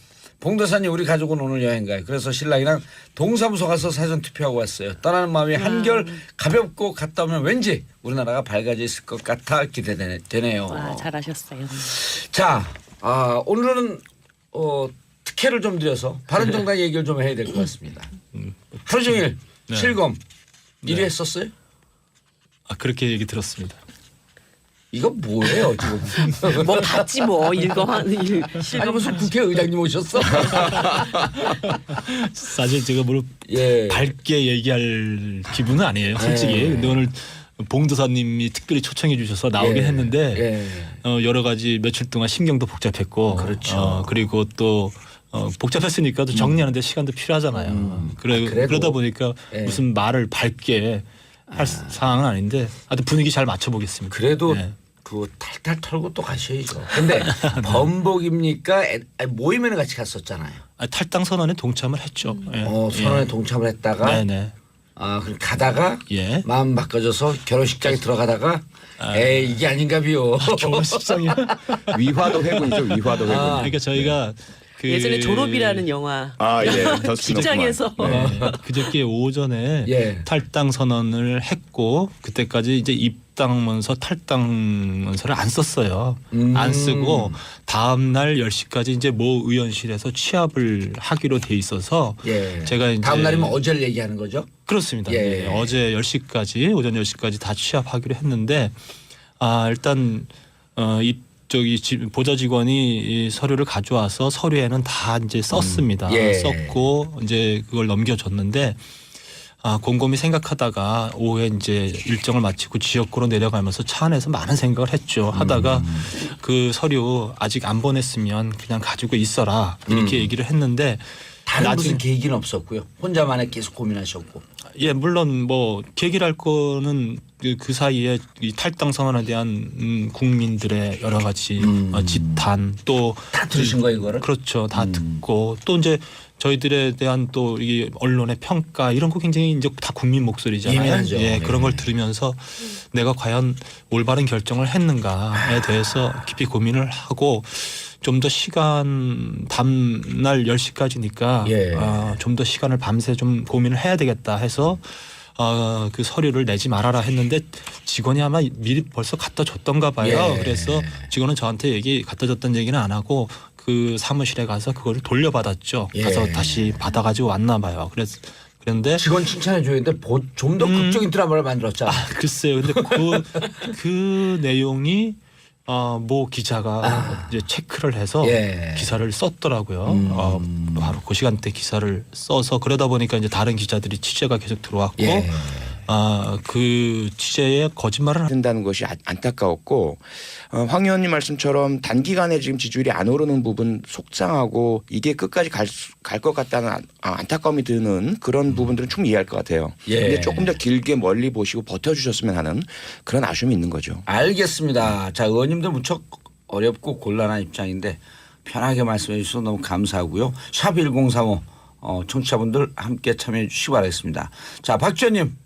[SPEAKER 1] 봉도사님 우리 가족은 오늘 여행 가요. 그래서 신랑이랑 동사무소 가서 사전 투표하고 왔어요. 떠나는 마음이 한결 가볍고 갔다 오면 왠지 우리나라가 밝아져 있을 것 같아 기대되네요.
[SPEAKER 2] 와, 잘하셨어요.
[SPEAKER 1] 자, 오늘은 특혜를 좀 드려서 바른정당 얘기를 좀 해야 될 것 같습니다. 하루 종일
[SPEAKER 4] 네.
[SPEAKER 1] 실검
[SPEAKER 4] 네.
[SPEAKER 1] 1위 했었어요?
[SPEAKER 4] 그렇게 얘기 들었습니다.
[SPEAKER 1] 이거 뭐예요 지금?
[SPEAKER 2] 뭐 봤지 뭐
[SPEAKER 1] 아니 무슨 국회의장님 오셨어?
[SPEAKER 4] 사실 제가 뭘
[SPEAKER 1] 예.
[SPEAKER 4] 밝게 얘기할 기분은 아니에요, 솔직히.
[SPEAKER 1] 예.
[SPEAKER 4] 근데 오늘 봉도사님이 특별히 초청해 주셔서 나오긴
[SPEAKER 1] 예.
[SPEAKER 4] 했는데
[SPEAKER 1] 예.
[SPEAKER 4] 여러 가지 며칠 동안 신경도 복잡했고,
[SPEAKER 1] 그렇죠.
[SPEAKER 4] 그리고 또 복잡했으니까 또 정리하는데 시간도 필요하잖아요.
[SPEAKER 1] 그래도.
[SPEAKER 4] 그러다 보니까
[SPEAKER 1] 예.
[SPEAKER 4] 무슨 말을 밝게 할 상황은 아닌데, 하여튼 분위기 잘 맞춰보겠습니다.
[SPEAKER 1] 그래도
[SPEAKER 4] 예.
[SPEAKER 1] 그 탈탈 털고 또 가셔야죠. 근데 번복입니까? 모임에는 같이 갔었잖아요.
[SPEAKER 4] 탈당 선언에 동참을 했죠. 예.
[SPEAKER 1] 선언에 동참을 했다가
[SPEAKER 4] 네네.
[SPEAKER 1] 그럼 가다가
[SPEAKER 4] 예.
[SPEAKER 1] 마음 바꿔줘서 결혼식장에 들어가다가 에이 이게 아닌가비요.
[SPEAKER 4] 결혼식장이요?
[SPEAKER 3] 위화도 회군이죠. 위화도 회군.
[SPEAKER 4] 그러니까 저희가
[SPEAKER 2] 예전에 졸업이라는 영화
[SPEAKER 3] 예. 더스틴
[SPEAKER 2] 직장에서
[SPEAKER 4] 그저께 오전에
[SPEAKER 1] 예.
[SPEAKER 4] 탈당 선언을 했고 그때까지 이제 입당문서 탈당문서를 안 썼어요. 안 쓰고 다음 날 10시까지 이제 모 의원실에서 취합을 하기로 돼 있어서
[SPEAKER 1] 예.
[SPEAKER 4] 제가 이제
[SPEAKER 1] 다음 날이면 어제를 얘기하는 거죠?
[SPEAKER 4] 그렇습니다.
[SPEAKER 1] 예.
[SPEAKER 4] 예. 어제 10시까지 오전 10시까지 다 취합하기로 했는데 일단 보좌 직원이 이 서류를 가져와서 서류에는 다 이제 썼습니다.
[SPEAKER 1] 예.
[SPEAKER 4] 썼고 이제 그걸 넘겨줬는데 곰곰이 생각하다가 오후에 이제 일정을 마치고 지역구로 내려가면서 차 안에서 많은 생각을 했죠. 하다가 그 서류 아직 안 보냈으면 그냥 가지고 있어라 이렇게 얘기를 했는데
[SPEAKER 1] 다른 무슨 계기는 없었고요. 혼자만의 계속 고민하셨고.
[SPEAKER 4] 예, 물론 뭐 계기를 할 거는 그 사이에 이 탈당 선언에 대한 국민들의 여러 가지 지탄 또
[SPEAKER 1] 다 들으신 거예요, 이거를?
[SPEAKER 4] 그렇죠. 다 듣고 또 이제 저희들에 대한 또 이 언론의 평가 이런 거 굉장히 이제 다 국민 목소리잖아요.
[SPEAKER 1] 예민하죠.
[SPEAKER 4] 예, 그런 걸
[SPEAKER 1] 네.
[SPEAKER 4] 들으면서 내가 과연 올바른 결정을 했는가에 대해서 깊이 고민을 하고 좀 더 시간 다음날 10시까지니까
[SPEAKER 1] 예.
[SPEAKER 4] 좀 더 시간을 밤새 좀 고민을 해야 되겠다 해서 그 서류를 내지 말아라 했는데 직원이 아마 미리 벌써 갖다 줬던가 봐요.
[SPEAKER 1] 예.
[SPEAKER 4] 그래서 직원은 저한테 갖다 줬다는 얘기는 안 하고 그 사무실에 가서 그걸 돌려받았죠.
[SPEAKER 1] 예.
[SPEAKER 4] 가서 다시 받아가지고 왔나 봐요. 그런데
[SPEAKER 1] 직원 칭찬해 줘야는데 좀 더 극적인 드라마를 만들었잖아.
[SPEAKER 4] 글쎄요. 근데 그 내용이 모 기자가 이제 체크를 해서
[SPEAKER 1] 예.
[SPEAKER 4] 기사를 썼더라고요. 바로 그 시간대 기사를 써서 그러다 보니까 이제 다른 기자들이 취재가 계속 들어왔고
[SPEAKER 1] 예.
[SPEAKER 4] 그 취재에 거짓말을
[SPEAKER 3] 된다는 것이 안타까웠고 황 의원님 말씀처럼 단기간에 지금 지지율이 안 오르는 부분 속상하고 이게 끝까지 갈 것 같다는 안타까움이 드는 그런 부분들은 충분히 이해할 것 같아요.
[SPEAKER 1] 예.
[SPEAKER 3] 근데 조금 더 길게 멀리 보시고 버텨주셨으면 하는 그런 아쉬움이 있는 거죠.
[SPEAKER 1] 알겠습니다. 자, 의원님들 무척 어렵고 곤란한 입장인데 편하게 말씀해 주셔서 너무 감사하고요. 샵 1035 청취자분들 함께 참여해 주시기 바라겠습니다. 자, 박지원님.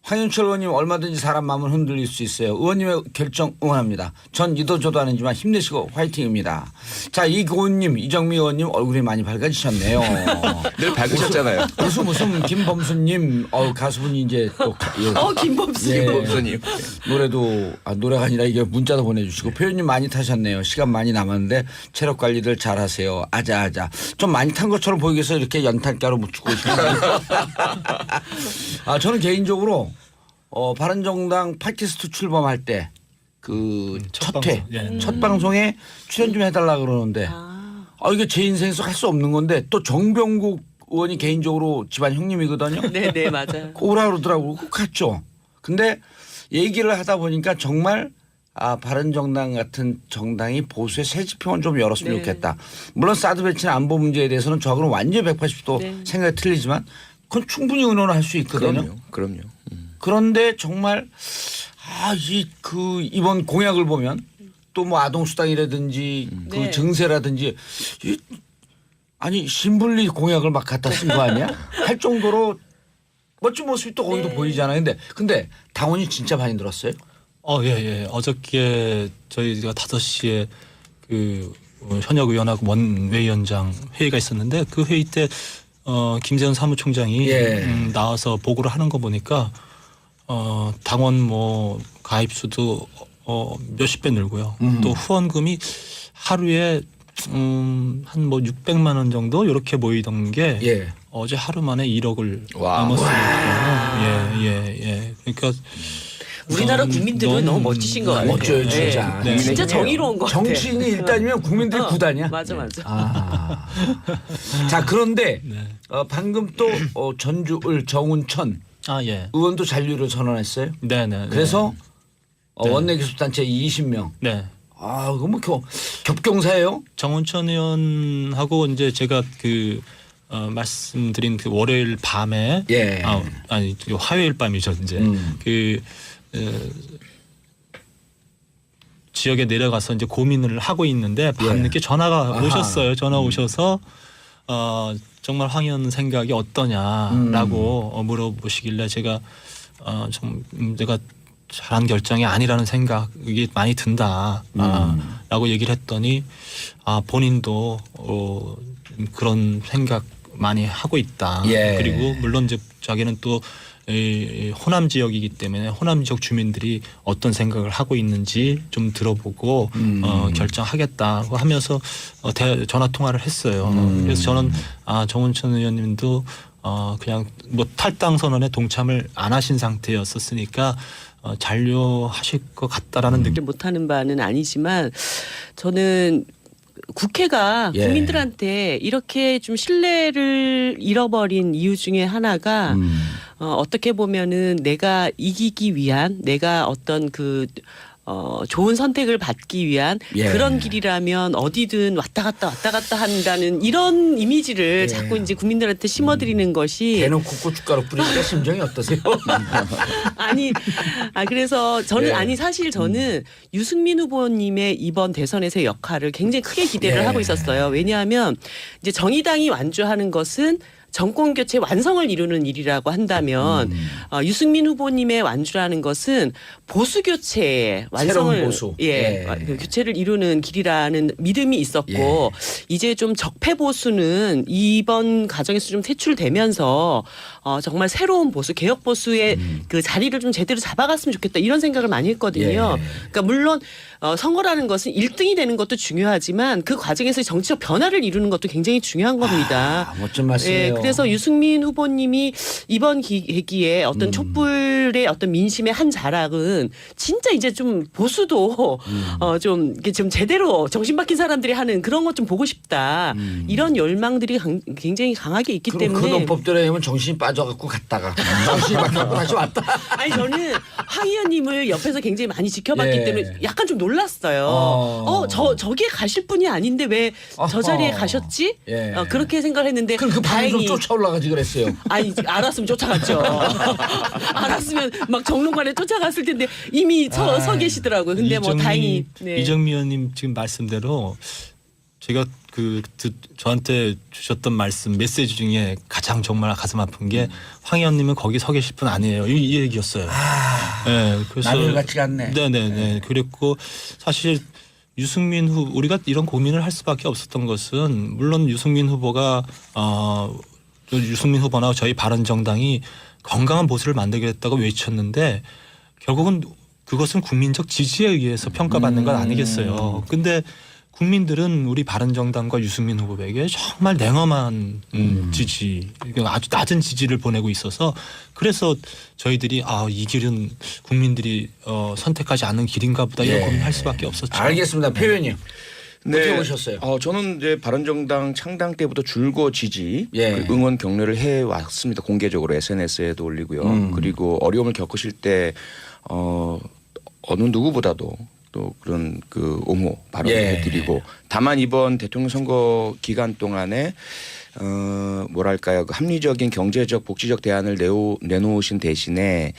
[SPEAKER 1] 황윤철 의원님 얼마든지 사람 마음을 흔들릴 수 있어요. 의원님의 결정 응원합니다. 전 이도저도 아니지만 힘내시고 화이팅입니다. 자, 이고은님, 이정미 의원님 얼굴이 많이 밝아지셨네요.
[SPEAKER 3] 늘 밝으셨잖아요.
[SPEAKER 1] 무슨 김범수님 가수분이 이제 또
[SPEAKER 2] 김범수.
[SPEAKER 1] 예.
[SPEAKER 3] 김범수님.
[SPEAKER 1] 노래도 노래가 아니라 이게 문자도 보내주시고 표현님 많이 타셨네요. 시간 많이 남았는데 체력 관리들 잘하세요. 아자아자. 좀 많이 탄 것처럼 보이기 위해서 이렇게 연탄가루 묻히고 싶어요. 저는 개인적으로 바른정당 팟캐스트 출범할 때 그
[SPEAKER 4] 첫
[SPEAKER 1] 첫 방송에 출연 좀 해달라 그러는데 이게 제 인생에서 할 수 없는 건데 또 정병국 의원이 개인적으로 집안 형님이거든요.
[SPEAKER 2] 네, 맞아요.
[SPEAKER 1] 오라 그러더라고. 꼭 갔죠. 근데 얘기를 하다 보니까 정말 바른정당 같은 정당이 보수의 새 지평을 좀 열었으면
[SPEAKER 2] 네.
[SPEAKER 1] 좋겠다. 물론 사드 배치나 안보 문제에 대해서는 저하고는 완전히 180도
[SPEAKER 2] 네.
[SPEAKER 1] 생각이 틀리지만 그건 충분히 의논을 할 수 있거든요.
[SPEAKER 3] 그럼요.
[SPEAKER 1] 그런데 정말 이번 공약을 보면 또 뭐 아동수당이라든지 그
[SPEAKER 2] 네.
[SPEAKER 1] 증세라든지 신분리 공약을 막 갖다 쓴 거 아니야? 할 정도로 멋진 모습이 또 거기도 보이잖아요. 근데 당원이 진짜 많이 늘었어요?
[SPEAKER 4] 예. 어저께 저희가 5시에 그 현역 의원하고 원외위원장 회의가 있었는데 그 회의 때 김재현 사무총장이 나와서 보고를 하는 거 보니까 당원 가입수도 몇십 배 늘고요. 또 후원금이 하루에 한 600만 원 정도 이렇게 모이던 게 어제 하루 만에 1억을 넘었으니까 예. 그러니까
[SPEAKER 2] 우리나라 국민들은 너무 멋지신 것 같아요.
[SPEAKER 1] 멋져요, 진짜.
[SPEAKER 2] 네. 진짜 정의로운 것 같아요.
[SPEAKER 1] 정치인이 1단이면 국민들이 9단이야.
[SPEAKER 2] 맞아.
[SPEAKER 1] 자, 그런데 방금 또 전주을 정운천
[SPEAKER 4] 예.
[SPEAKER 1] 의원도 잔류를 선언했어요.
[SPEAKER 4] 네네.
[SPEAKER 1] 그래서 원내 기숙단체 20명.
[SPEAKER 4] 네.
[SPEAKER 1] 그거 뭐 겹경사예요?
[SPEAKER 4] 정운천 의원하고 이제 제가 말씀드린 그 월요일 밤에 화요일 밤이죠 이제 지역에 내려가서 이제 고민을 하고 있는데 밤늦게 전화가 오셨어요. 전화 오셔서 정말 황 의원 생각이 어떠냐라고 물어보시길래 제가 내가 잘한 결정이 아니라는 생각이 많이 든다라고 얘기를 했더니 본인도 그런 생각 많이 하고 있다. 그리고 물론 이제 자기는 또 호남 지역이기 때문에 호남 지역 주민들이 어떤 생각을 하고 있는지 좀 들어보고 결정하겠다고 하면서 전화 통화를 했어요. 그래서 저는 정운천 의원님도 그냥 탈당 선언에 동참을 안 하신 상태였었으니까 잔류하실 것 같다라는 느낌.
[SPEAKER 2] 못하는 바는 아니지만 저는 국회가 국민들한테 이렇게 좀 신뢰를 잃어버린 이유 중에 하나가 어떻게 보면은 내가 이기기 위한 내가 어떤 좋은 선택을 받기 위한 그런 길이라면 어디든 왔다 갔다 한다는 이런 이미지를 자꾸 이제 국민들한테 심어드리는 것이
[SPEAKER 1] 대놓고 고춧가루 뿌리니까 심정이 어떠세요?
[SPEAKER 2] 그래서 저는 사실 저는 유승민 후보님의 이번 대선에서의 역할을 굉장히 크게 기대를 하고 있었어요. 왜냐하면 이제 정의당이 완주하는 것은 정권 교체 완성을 이루는 일이라고 한다면 유승민 후보님의 완주라는 것은 보수 교체의 완성을
[SPEAKER 1] 새로운 보수.
[SPEAKER 2] 그 교체를 이루는 길이라는 믿음이 있었고 이제 좀 적폐 보수는 이번 과정에서 좀 퇴출되면서 정말 새로운 보수, 개혁 보수의 그 자리를 좀 제대로 잡아갔으면 좋겠다 이런 생각을 많이 했거든요. 그러니까 물론 선거라는 것은 1등이 되는 것도 중요하지만 그 과정에서 정치적 변화를 이루는 것도 굉장히 중요한 겁니다.
[SPEAKER 1] 멋진 말씀이에요.
[SPEAKER 2] 그래서 유승민 후보님이 이번 계기에 어떤 촛불의 어떤 민심의 한 자락은 진짜 이제 좀 보수도 좀 이게 좀 제대로 정신 박힌 사람들이 하는 그런 것 좀 보고 싶다. 이런 열망들이 굉장히 강하게 있기
[SPEAKER 1] 그럼
[SPEAKER 2] 때문에
[SPEAKER 1] 그 논법대로 하면 정신이 빠져갖고 갔다가 정신이 바뀌고 다시 왔다.
[SPEAKER 2] 아니 저는 황 의원님을 옆에서 굉장히 많이 지켜봤기 때문에 약간 좀 놀랐어요. 저기에 가실 분이 아닌데 왜 저 자리에 가셨지? 그렇게 생각을 했는데
[SPEAKER 1] 그럼 그 방이 좀
[SPEAKER 2] 다행히
[SPEAKER 1] 쫓아 올라가지 그랬어요.
[SPEAKER 2] 아니 알았으면 쫓아갔죠. 알았으면 막 정론관에 쫓아갔을 텐데 이미 서 계시더라고요. 근데 뭐 다행히
[SPEAKER 4] 이정미 의원님 지금 말씀대로 제가 저한테 주셨던 말씀 메시지 중에 가장 정말 가슴 아픈 게 황 의원님은 거기 서 계실 분 아니에요. 이 얘기였어요. 네, 그래서
[SPEAKER 1] 남일 같지가 않네.
[SPEAKER 4] 네네네. 그랬고 사실 유승민 우리가 이런 고민을 할 수밖에 없었던 것은 물론 유승민 후보가 유승민 후보나 저희 바른정당이 건강한 보수를 만들겠다고 외쳤는데 결국은 그것은 국민적 지지에 의해서 평가받는 건 아니겠어요. 근데 국민들은 우리 바른정당과 유승민 후보에게 정말 냉엄한 지지, 아주 낮은 지지를 보내고 있어서 그래서 저희들이 이 길은 국민들이 선택하지 않은 길인가 보다 이런 고민할 수밖에 없었죠.
[SPEAKER 1] 알겠습니다. 표 의원님. 어떻게 보셨어요?
[SPEAKER 3] 저는 이제 바른정당 창당 때부터 줄곧 지지
[SPEAKER 1] 예.
[SPEAKER 3] 그 응원 격려를 해 왔습니다. 공개적으로 SNS에도 올리고요. 그리고 어려움을 겪으실 때 어느 누구보다도 또 그런 그 옹호 발언을 해드리고 다만 이번 대통령 선거 기간 동안에 뭐랄까요 그 합리적인 경제적 복지적 대안을 내놓으신 대신에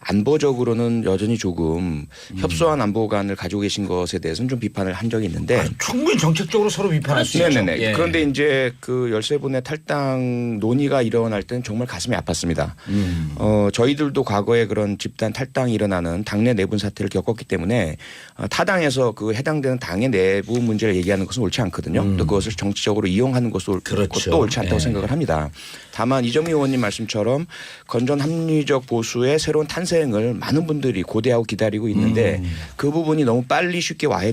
[SPEAKER 3] 안보적으로는 여전히 조금 협소한 안보관을 가지고 계신 것에 대해서는 좀 비판을 한 적이 있는데
[SPEAKER 1] 충분히 정책적으로 서로 비판할 수 있죠.
[SPEAKER 3] 네네네. 그런데 이제 그 13분의 탈당 논의가 일어날 때는 정말 가슴이 아팠습니다. 저희들도 과거에 그런 집단 탈당이 일어나는 당내 내분 사태를 겪었기 때문에 타당에서 그 해당되는 당의 내부 문제를 얘기하는 것은 옳지 않거든요. 또 그것을 정치적으로 이용하는 것도 옳지 않다고 생각을 합니다. 다만 이정미 의원님 말씀처럼 건전 합리적 보수의 새로운 탄생을 많은 분들이 고대하고 기다리고 있는데 그 부분이 너무 빨리 쉽게 와야